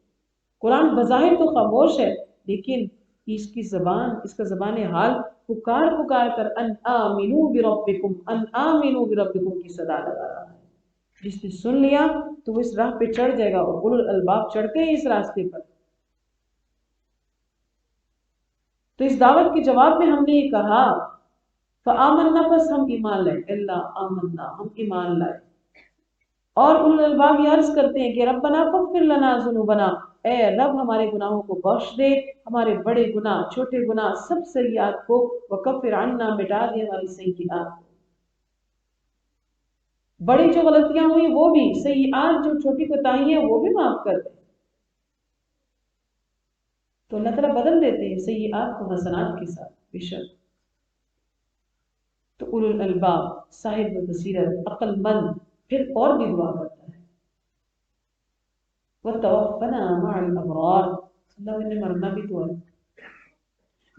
قرآن بظاہر تو خاموش ہے، لیکن اس کی زبان، اس کا زبان حال پکار پکار کر ان آمنو بربکم، ان آمنو بربکم کی صدا لگا رہا ہے۔ جس نے سن لیا تو وہ اس راہ پہ چڑھ جائے گا، اور اولو الالباب چڑھتے ہیں اس راستے پر۔ تو اس دعوت کے جواب میں ہم نے یہ کہا فآمنا، بس ہم ایمان لائے، اللہ آمنا، ہم ایمان لائے۔ اور اولو الالباب یہ عرض کرتے ہیں کہ ربنا فاغفر لنا ذنوبنا، اے رب ہمارے گناہوں کو بخش دے، ہمارے بڑے گناہ، چھوٹے گناہ، سب سیئات کو، وکفر عنا، مٹا دے ہماری سیئات کو، بڑی جو غلطیاں ہوئی وہ بھی، سیئات جو چھوٹی کوتاہی ہیں وہ بھی معاف کر دے۔ تو اللہ تعالیٰ بدل دیتے ہیں سیئات کو حسنات کے ساتھ، بے شک۔ تو اولو الالباب، صاحب بصیرت، عقل مند پھر اور بھی دعا کرتا ہے وَتَوَفَّنَا مَعَ الْأَبْرَارِ، اللہ میں نے مرنا بھی تو ہے،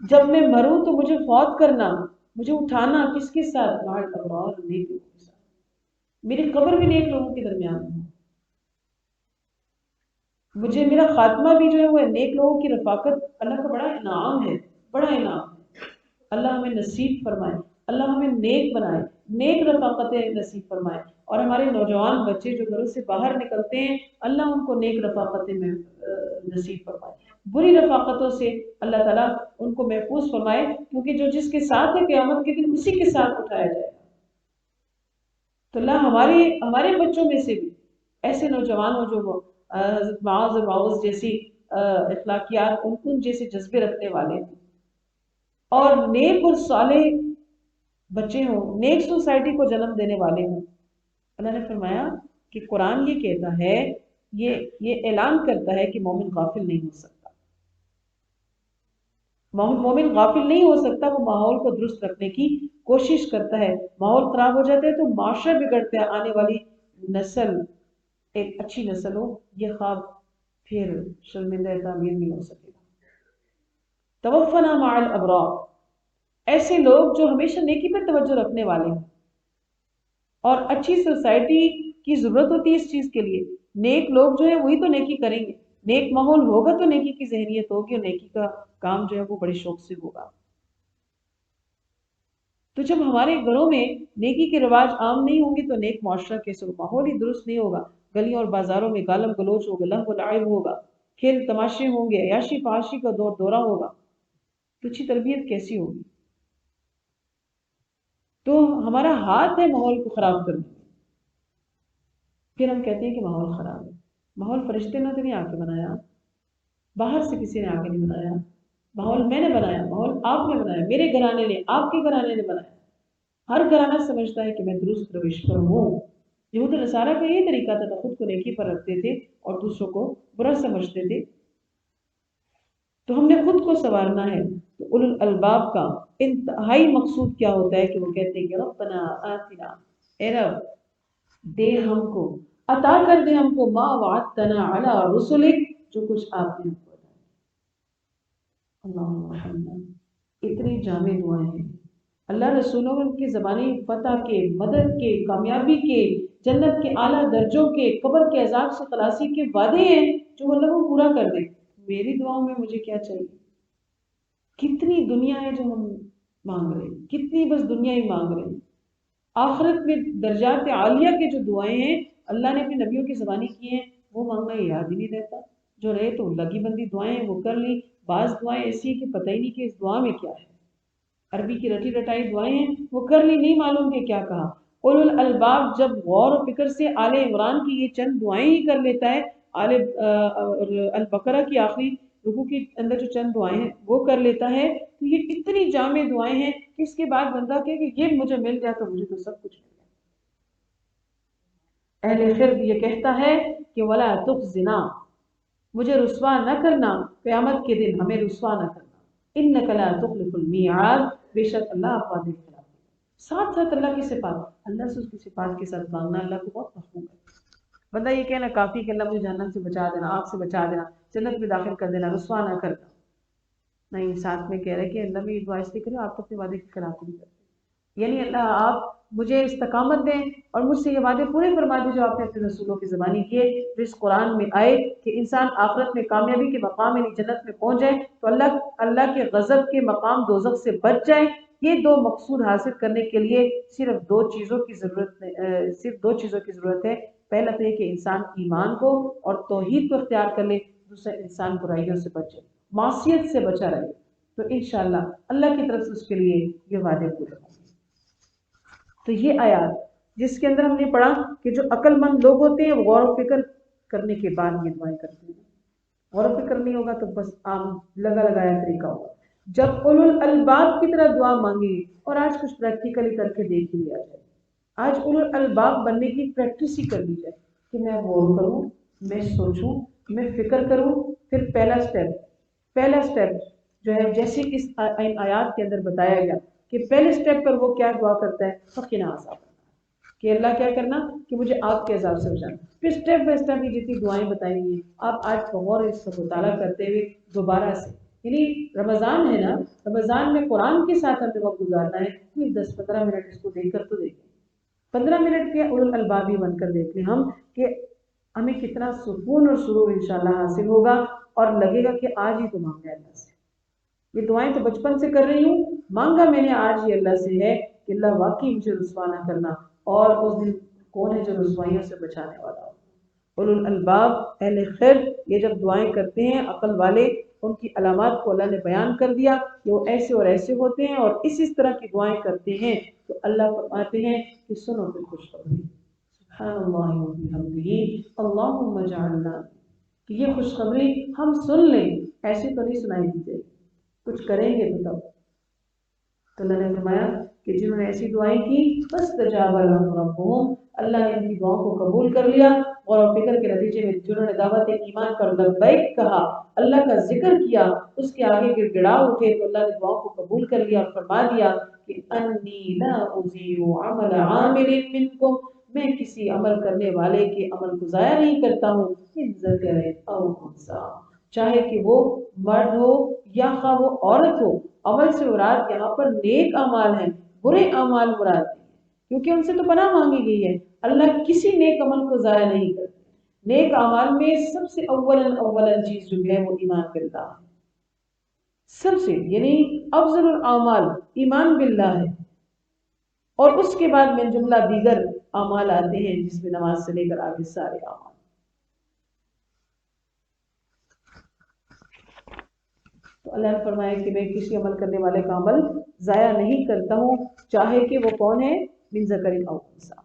جب میں مروں تو مجھے فوت کرنا، مجھے اٹھانا کس کے ساتھ؟ مع الابرار، نیک لوگوں کے ساتھ، میری قبر بھی نیک لوگوں کے درمیان ہے، مجھے میرا خاتمہ بھی جو ہے وہ نیک لوگوں کی رفاقت، اللہ کا بڑا انعام ہے، بڑا انعام ہے۔ اللہ ہمیں نصیب فرمائے، اللہ ہمیں نیک بنائے، نیک رفاقتیں نصیب فرمائے، اور ہمارے نوجوان بچے جو گھروں سے باہر نکلتے ہیں اللہ ان کو نیک رفاقتیں میں نصیب فرمائے، بری رفاقتوں سے اللہ تعالیٰ ان کو محفوظ فرمائے، کیونکہ جو جس کے ساتھ ہے قیامت کے دن اسی کے ساتھ اٹھایا جائے گا۔ تو اللہ ہمارے بچوں میں سے بھی ایسے نوجوان ہو جو حضرت معاذ اور معوذ جیسی اخلاقیات، ان جیسے جذبے رکھنے والے ہیں، اور نیک اور صالح بچے ہوں، نیک سوسائٹی کو جنم دینے والے ہوں۔ اللہ نے فرمایا کہ قرآن یہ کہتا ہے، یہ اعلان کرتا ہے کہ مومن غافل نہیں ہو سکتا، مومن غافل نہیں ہو سکتا، وہ ماحول کو درست رکھنے کی کوشش کرتا ہے۔ ماحول خراب ہو جاتا ہے تو معاشرہ بگڑتا ہے، آنے والی نسل ایک اچھی نسل ہو، یہ خواب پھر شرمندہ تعمیر نہیں ہو سکے گا۔ توفنا مع الابرار، ایسے لوگ جو ہمیشہ نیکی پر توجہ رکھنے والے ہیں، اور اچھی سوسائٹی کی ضرورت ہوتی ہے اس چیز کے لیے، نیک لوگ جو ہیں وہی تو نیکی کریں گے، نیک ماحول ہوگا تو نیکی کی ذہنیت ہوگی، اور نیکی کا کام جو ہے وہ بڑے شوق سے ہوگا۔ تو جب ہمارے گھروں میں نیکی کے رواج عام نہیں ہوں گے تو نیک معاشرہ کیسے ہوگا؟ ماحول ہی درست نہیں ہوگا، گلیوں اور بازاروں میں گالم گلوچ ہوگا، لہو و لعب ہوگا، کھیل تماشے ہوں گے، عیاشی فحاشی کا دور دورہ ہوگا، تو اچھی تربیت کیسی ہوگی؟ تو ہمارا ہاتھ ہے ماحول کو خراب کرنے میں، پھر ہم کہتے ہیں کہ ماحول خراب ہے۔ ماحول فرشتے نے تو نہیں آ کے بنایا، باہر سے کسی نے آ کے نہیں بنایا، ماحول میں نے بنایا، ماحول آپ نے بنایا، میرے گھرانے نے، آپ کے گھرانے نے بنایا۔ ہر گھرانہ سمجھتا ہے کہ میں درست روش پر ہوں۔ یہود نصارہ کا یہ طریقہ تھا، خود کو نیکی پر رکھتے تھے اور دوسروں کو برا سمجھتے تھے۔ تو ہم نے خود کو سنوارنا ہے۔ تو اولو الالباب کا انتہائی مقصود کیا ہوتا ہے کہ وہ کہتے ہیں کہ ربنا آتنا، اے رب دے ہم کو، عطا کر دے ہم کو، ما وعدتنا علی رسلک، جو کچھ آپ نے ہم کو بتایا۔ اللہم محمد، اتنی جامع دعائیں ہیں، اللہ رسولوں کی زبانی فتح کے، مدد کے، کامیابی کے، جنت کے اعلیٰ درجوں کے، قبر کے عذاب سے خلاصی کے وعدے ہیں جو اللہ کو پورا کر دے۔ میری دعاؤں میں مجھے کیا چاہیے؟ کتنی دنیا ہے جو ہم مانگ رہے ہیں، کتنی بس دنیا ہی مانگ رہے ہیں۔ آخرت میں درجات عالیہ کے جو دعائیں ہیں اللہ نے اپنے نبیوں کی زبانی کی ہیں، وہ مانگنا یاد ہی نہیں رہتا۔ جو رہے تو لگی بندی دعائیں ہیں وہ کر لی، بعض دعائیں ایسی ہیں کہ پتہ ہی نہیں کہ اس دعا میں کیا ہے، عربی کی رٹی رٹائی دعائیں ہیں وہ کر لی، نہیں معلوم کہ کیا کہا۔ اولو الالباب جب غور و فکر سے آل عمران کی یہ چند دعائیں ہی کر لیتا ہے، آل البقرہ کی آخری رکوع کے اندر جو چند دعائیں ہیں وہ کر لیتا ہے، تو یہ اتنی جامع دعائیں ہیں کہ اس کے بعد بندہ کہے کہ یہ مجھے مل گیا تو مجھے تو سب کچھ مل گیا۔ اہل خرد یہ کہتا ہے کہ ولا تخزنا، مجھے رسوا نہ کرنا، قیامت کے دن ہمیں رسوا نہ کرنا، انک لا تخلف المیعاد، بے شک اللہ آپ وعدے کے خلاف نہیں۔ ساتھ ساتھ اللہ کی صفات، اللہ سے اس کی صفات کے ساتھ مانگنا اللہ کو بہت محبوب ہے۔ بندہ یہ کہنا کافی کہ اللہ مجھے جہنم سے بچا دینا، آگ سے بچا دینا، جنت میں داخل کر دینا، رسوا نہ کرنا، نہیں، ساتھ میں کہہ رہے کہ اللہ میں یہ دعا اس لیے کرو آپ تو اپنے وعدے کے خلاف نہیں کرتے، یعنی اللہ آپ مجھے استقامت دیں اور مجھ سے یہ وعدے پورے فرما دیں جو آپ نے اپنے رسولوں کی زبانی کیے، جو اس قرآن میں آئے کہ انسان آخرت میں کامیابی کے مقام یعنی جنت میں پہنچ جائے تو اللہ کے غضب کے مقام دوزخ سے بچ جائے۔ یہ دو مقصود حاصل کرنے کے لیے صرف دو چیزوں کی ضرورت ہے۔ پہلا تو یہ کہ انسان ایمان کو اور توحید کو اختیار کر لے، دوسرا انسان برائیوں سے بچے، معصیت سے بچا رہے، تو انشاءاللہ اللہ کی طرف سے اس کے لیے یہ وعدے پورے ہوں گے۔ تو یہ آیات جس کے اندر ہم نے پڑھا کہ جو عقل مند لوگ ہوتے ہیں وہ غور و فکر کرنے کے بعد یہ دعائیں کرتے ہیں، غور و فکر نہیں ہوگا تو بس عام لگایا طریقہ ہوگا۔ جب اولو الالباب کی طرح دعا مانگی، اور آج کچھ پریکٹیکلی کر کے دیکھ لیا جائے، آج اولو الالباب بننے کی پریکٹس ہی کر لی جائے کہ میں غور کروں، میں سوچوں، میں فکر کروں، پھر پہلا سٹیپ جو ہے جیسے اس آیات کے اندر بتایا گیا کہ پہلے سٹیپ پر وہ کیا دعا کرتا ہے، فقنا عذاب کہ اللہ کیا کرنا کہ مجھے آپ کے عذاب سے بچانا۔ پھر سٹیپ بائی سٹیپ یہ جتنی دعائیں بتائی گئی ہیں آپ آج غور اس کا مطالعہ کرتے ہوئے دوبارہ سے، یعنی رمضان ہے نا، رمضان میں قرآن کے ساتھ ہمیں وقت گزارنا ہے، کوئی 10-15 منٹ اس کو دیکھ کر تو دیکھیں، 15 منٹ کے اولو الالباب بن کر دیکھ لیں ہم کہ ہمیں کتنا سکون اور سرور انشاءاللہ حاصل ہوگا، اور لگے گا کہ آج ہی تو مانگا ہے اللہ سے۔ یہ دعائیں تو بچپن سے کر رہی ہوں، مانگا میں نے آج ہی اللہ سے ہے کہ اللہ واقعی مجھے رسوا نہ کرنا، اور اس دن کون ہے جو رسوائیوں سے بچانے والا ہو۔ اولو الالباب اہل خیر یہ جب دعائیں کرتے ہیں، عقل والے، ان کی علامات کو اللہ نے بیان کر دیا کہ وہ ایسے اور ایسے ہوتے ہیں، اور اس طرح کی دعائیں کرتے ہیں تو اللہ فرماتے ہیں کہ سنو پھر خوشخبری، سبحان اللہ و بحمدہ اللہم اجعلنا، کہ یہ خوشخبری ہم سن لیں، ایسے تو نہیں سنائی دی جائے، کچھ کریں گے تو تب۔ تو اللہ نے فرمایا کہ جنہوں نے ایسی دعائیں کی فاستجاب لهم ربهم، اللہ نے ان کی دعاؤں کو قبول کر لیا، اور فکر کے نتیجے میں جنہوں نے دعوت ایمان پر لبیک کہا، اللہ کا ذکر کیا، اس کے آگے گر گڑا اٹھے تو اللہ نے دعاؤں کو قبول کر لیا اور فرما دیا کہ انی لا اضیع عمل عامل منکم، میں کسی عمل کرنے والے کے عمل کو ضائع نہیں کرتا ہوں، من ذکر او انثی، چاہے کہ وہ مرد ہو یا خواہ وہ عورت ہو۔ عمل سے مراد یہاں پر نیک اعمال ہیں، برے اعمال مراد نہیں ہیں، کیونکہ ان سے تو پناہ مانگی گئی ہے۔ اللہ کسی نیک عمل کو ضائع نہیں کرتے۔ نیک اعمال میں سب سے اول چیز جو ہے وہ ایمان باللہ ہے، سب سے یعنی افضل الاعمال ایمان باللہ ہے، اور اس کے بعد میں جملہ دیگر اعمال آتے ہیں جس میں نماز سے لے کر آگے سارے اعمال۔ تو اللہ نے فرمایا کہ میں کسی عمل کرنے والے کا عمل ضائع نہیں کرتا ہوں، چاہے کہ وہ کون ہے، من ذکر او انثی،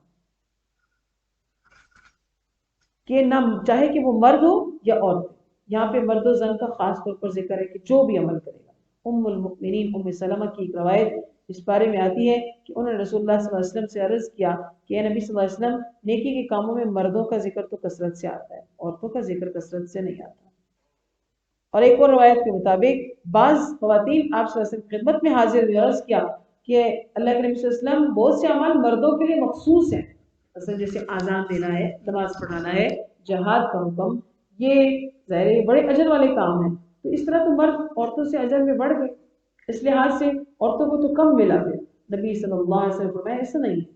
کہ نہ چاہے کہ وہ مرد ہو یا عورت۔ یہاں پہ مرد و زن کا خاص طور پر ذکر ہے کہ جو بھی عمل کرے گا۔ ام المؤمنین ام سلمہ کی ایک روایت اس بارے میں آتی ہے کہ انہوں نے رسول اللہ صلی اللہ علیہ وسلم سے عرض کیا کہ اے نبی صلی اللہ علیہ وسلم، نیکی کے کاموں میں مردوں کا ذکر تو کثرت سے آتا ہے، عورتوں کا ذکر کثرت سے نہیں آتا۔ اور ایک اور روایت کے مطابق بعض خواتین آپ صلی اللہ علیہ وسلم کی خدمت میں حاضر ہوئی، عرض کیا کہ اللہ کے نبی صلی اللہ علیہ وسلم بہت سے اعمال مردوں کے لیے مخصوص ہیں، مثلا جیسے آذان دینا ہے، نماز پڑھانا ہے، جہاد کا حکم، یہ ظاہر ہے بڑے اجر والے کام ہیں، تو اس طرح تو مرد عورتوں سے اجر میں بڑھ گئے، اس لحاظ سے عورتوں کو تو کم ملا گیا۔ نبی صلی اللہ علیہ وسلم فرمایا ایسا نہیں ہے،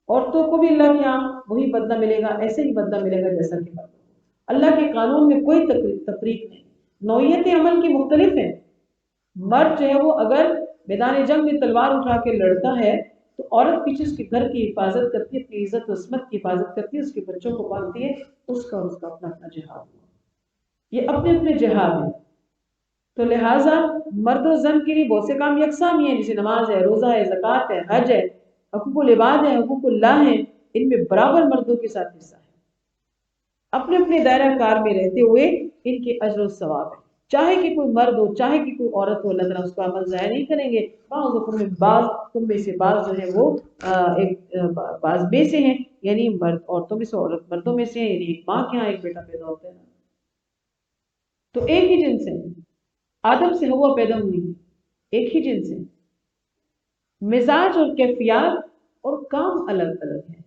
عورتوں کو بھی اللہ کے یہاں وہی بدلہ ملے گا، ایسے ہی بدلہ ملے گا جیسا کہ مردوں کو۔ اللہ کے قانون میں کوئی تفریق نہیں، نوعیت عمل کی مختلف ہیں۔ مرد جو ہے وہ اگر میدان جنگ میں تلوار اٹھا کے لڑتا ہے تو عورت پیچھے اس کے گھر کی حفاظت کرتی ہے، اپنی عزت و عصمت کی حفاظت کرتی ہے، اس کے بچوں کو پالتی ہے، اس کا اپنا اپنا جہاد ہے، یہ اپنے اپنے جہاد ہیں۔ تو لہٰذا مرد و زن کے لیے بہت سے کام یکساں ہی ہیں، جیسے نماز ہے، روزہ ہے، زکوٰۃ ہے، حج ہے، حقوق العباد ہے، حقوق اللہ ہے، ان میں برابر مردوں کے ساتھ حصہ ہے، اپنے اپنے دائرہ کار میں رہتے ہوئے ان کے اجر و ثواب ہے۔ چاہے کہ کوئی مرد ہو، چاہے کہ کوئی عورت ہو، اللہ تعالیٰ اس کا عمل ضائع نہیں کریں گے۔ تم میں سے بعض جو ہے وہ بعض میں سے ہیں، یعنی مرد عورتوں میں سے، عورت مردوں میں سے ہیں، یعنی ایک ماں کے یہاں ایک بیٹا پیدا ہوتا ہے تو ایک ہی جنس ہے، آدم سے ہوا پیدا ہوئی، ایک ہی جنس ہے، مزاج اور کیفیات اور کام الگ الگ ہیں۔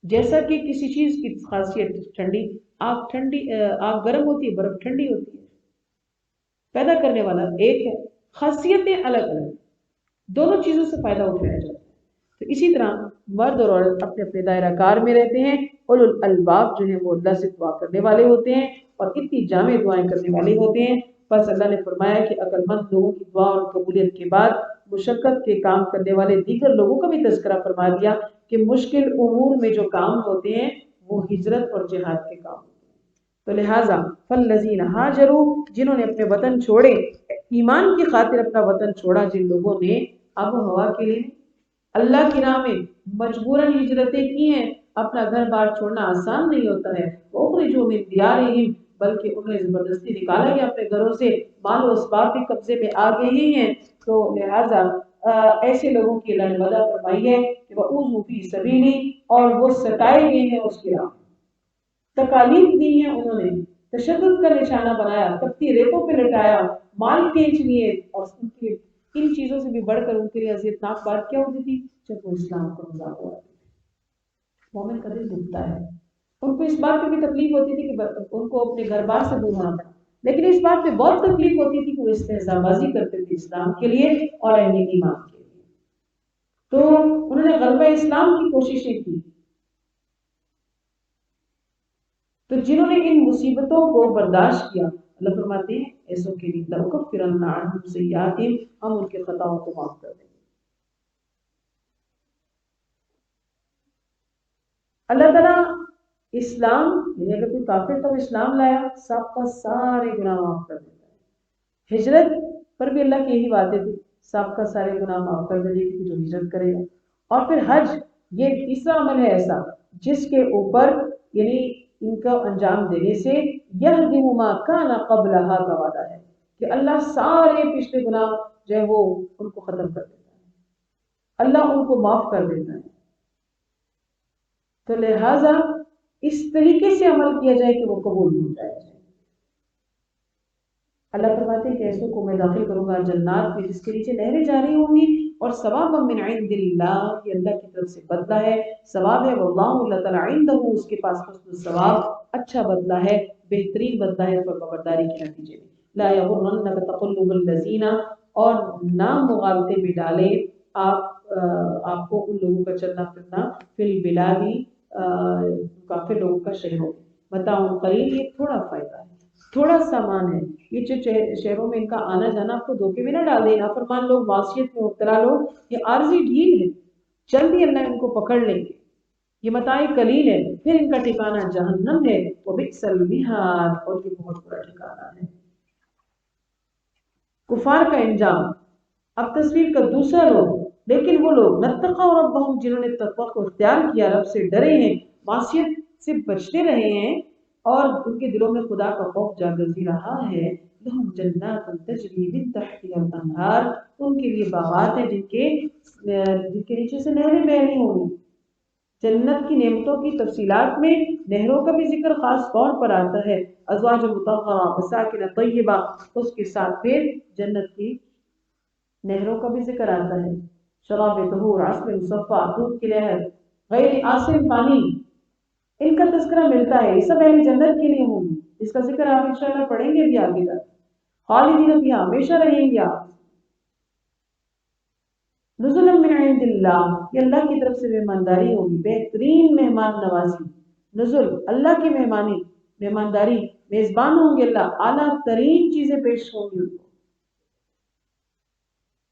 جیسا کہ کسی چیز کی خاصیت ٹھنڈی آگ گرم ہوتی ہے، برف ٹھنڈی ہوتی ہے، پیدا کرنے والا ایک ہے، خاصیتیں الگ الگ، دونوں چیزوں سے فائدہ اٹھایا جاتا ہے۔ تو اسی طرح مرد اور عورت اپنے اپنے دائرہ کار میں رہتے ہیں، اولو الالباب جو ہیں وہ اللہ سے دعا کرنے والے ہوتے ہیں اور اتنی جامع دعائیں کرنے والے ہوتے ہیں۔ بس اللہ نے فرمایا کہ عقل مند لوگوں کی دعا اور قبولیت کے بعد مشقت کے کام کرنے والے دیگر لوگوں کا بھی تذکرہ فرما دیا کہ مشکل امور میں جو کام ہوتے ہیں وہ ہجرت اور جہاد کے کام ہوتے ہیں۔ تو لہٰذا فالذین ہاجروا، جنہوں نے اپنے وطن چھوڑے، ایمان کی خاطر اپنا وطن چھوڑا، جن لوگوں نے آب و ہوا کے لیے اللہ کی راہ میں مجبوراً ہجرتیں کی ہیں، اپنا گھر بار چھوڑنا آسان نہیں ہوتا ہے، اخرجوا من دیارہم، بلکہ انہیں زبردستی نکالا گیا اپنے گھروں سے، مال و اسباب بھی قبضے میں آ گئے ہی ہیں، تو لہٰذا ایسے لوگوں کی اللہ نے وعدہ فرمائی ہے کہ وَأُوذُوا فِي سَبِيلِي، اور وہ ستائے گئے ہیں اس کی راہ، تکالیف دی ہیں انہوں نے، تشدد کا نشانہ بنایا، تپتی ریتوں پہ لٹایا، مال کھینچ لیے، اور ان چیزوں سے بھی بڑھ کر ان کے لیے عذیتناک بات کیا ہوتی تھی جب وہ اسلام کو مذاق ہوا۔ مومن کا دل دکھتا ہے، ان کو اس بات پہ بھی تکلیف ہوتی تھی کہ ان کو اپنے گھر بار سے دور ہونا پڑا، لیکن اس بات پہ بہت تکلیف ہوتی تھی کہ وہ استہزاء بازی کرتے تھے اسلام کے لیے اور اہل ایمان کے لیے، تو انہوں نے غلبہ اسلام کی کوششیں کی۔ تو جنہوں نے ان مصیبتوں کو برداشت کیا، اللہ فرماتے ہیں ایسوں کے لیے لَأُكَفِّرَنَّ عَنْهُمْ سَيِّئَاتِهِمْ، ہم ان کے خطاؤں کو معاف کر دیں گے۔ اللہ تعالیٰ اسلام، یعنی اگر کوئی کافر تو اسلام لایا، سب کا سارے گناہ معاف کر دیتا ہے۔ ہجرت پر بھی اللہ کی یہی وعدے تھے، سب کا سارے گناہ معاف کر دے گی جو ہجرت کرے گا۔ اور پھر حج، یہ تیسرا عمل ہے ایسا جس کے اوپر یعنی ان کا انجام دینے سے یہدم ما کان قبلھا کا وعدہ ہے کہ اللہ سارے پچھلے گناہ جو ہے وہ ان کو ختم کر دیتا ہے، اللہ ان کو معاف کر دیتا ہے۔ تو لہٰذا اس طریقے سے عمل کیا جائے کہ وہ قبول ہو جائے۔ اللہ فرماتے ہیں کہ ایسوں کو میں داخل کروں گا جنات میں جس کے نیچے نہریں جاری ہوں گی، اور ثواب من عند اللہ، یہ اللہ کی طرف سے بدلہ ہے، ثواب ہے، واللہ اللہ تعالیٰ عنہ، اس کے پاس حسن الثواب، اچھا بدلہ ہے، بہترین بدلہ ہے فرمانبرداری کے نتیجے میں۔ لا یغرنک تقلب الذین، اور نہ مغالطے میں ڈالے آپ کو ان لوگوں کا چلنا پھرنا فی البلاد، کافر لوگوں کا شہروں میں، متاع قلیل، یہ تھوڑا فائدہ ہے، تھوڑا سامان ہے، یہ جو شہروں میں ان کا آنا جانا آپ کو دھوکے میں نہ ڈال دے، نافرمان لوگ، معصیت میں مبتلا لوگ، یہ عارضی ڈھیل ہے، جلدی اللہ ان کو پکڑ لیں گے، یہ متاع قلیل ہے، پھر ان کا ٹھکانہ جہنم ہے، وبئس المہاد، اور یہ بہت برا ٹھکانہ ہے۔ کفار کا انجام، اب تصویر کا دوسرا لوگ، لیکن وہ لوگ نتقوا ربہم، جنہوں نے تقوی کو اختیار کیا، رب سے ڈرے ہیں، معصیت سے بچتے رہے ہیں، اور ان کے دلوں میں خدا کا خوف جاگرتی رہا ہے، لہم جنات تجری من تحتها الانہار، ان کے لیے باغات ہیں جن کے نیچے سے نہریں بہ رہی ہوں گی۔ جنت کی نعمتوں کی تفصیلات میں نہروں کا بھی ذکر خاص طور پر آتا ہے، ازواج مطہرہ مساکن طیبہ، اس کے ساتھ پھر جنت کی نہروں کا بھی ذکر آتا ہے، شراب طہور، عسل مصفی، دودھ کی نہر، غیر آسن پانی، ان کا تذکرہ ملتا ہے، یہ سب اہل جنت کے لیے ہوں گی، اس کا ذکر آپ انشاءاللہ پڑھیں گے بھی آگے تک۔ خالدین فیہا، ہمیشہ رہیں گے آپ۔ نزلا من عند اللہ، یہ اللہ کی طرف سے مہمانداری ہوگی، بہترین مہمان نوازی، نزل اللہ کی مہمانداری، میزبان ہوں گے اللہ، اعلیٰ ترین چیزیں پیش ہوں گی ان کو،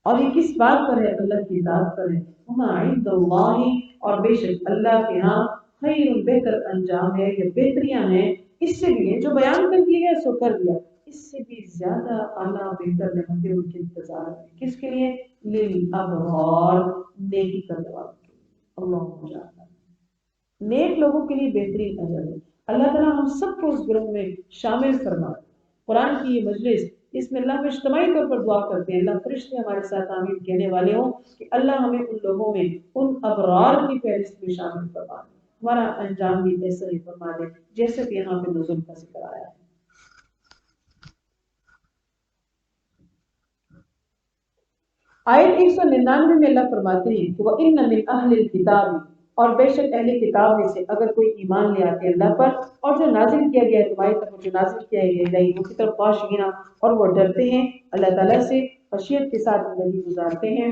اور یہ کس بات پر ہے؟ اللہ کی ذات پر ہے۔ وما عند اللہ، اور بے شک اللہ کے ہاں خیر، بہتر انجام ہے یا بہتریاں ہیں، اس سے بھی ہے جو بیان کر دیا گیا سو کر دیا، اس سے بھی زیادہ اعلیٰ بہتر نعمتیں ان کے انتظار میں، کس کے لیے؟ للابرار، نیکی کرنے والوں کے لیے، اللہ جانا، نیک لوگوں کے لیے بہترین اجر ہے۔ اللہ تعالیٰ ہم سب کو اس گروہ میں شامل فرما۔ قرآن کی یہ مجلس، اس میں اللہ میں اجتماعی طور پر دعا کرتے ہیں، اللہ فرشتے ہمارے ساتھ آمین کہنے والے ہوں کہ اللہ ہمیں ان لوگوں میں، ان ابرار کی فہرست میں شامل فرما دے، ہمارا انجام بھی ایسا ہی فرما دے جیسے کہ یہاں پہ نزول کا ذکر آیا ہے۔ آیت 199 میں اللہ فرماتے ہیں کہ وَإِنَّ مِنْ أَهْلِ الْكِتَابِ، اور بے شک اہل کتاب میں سے اگر کوئی ایمان لے آتے اللہ پر اور جو نازل کیا گیا ہے تمہاری طرف، جو نازل کیا گیا ہے وہ کی طرف، خاشعین، اور وہ ڈرتے ہیں اللہ تعالیٰ سے، خشیت کے ساتھ زندگی گزارتے ہیں،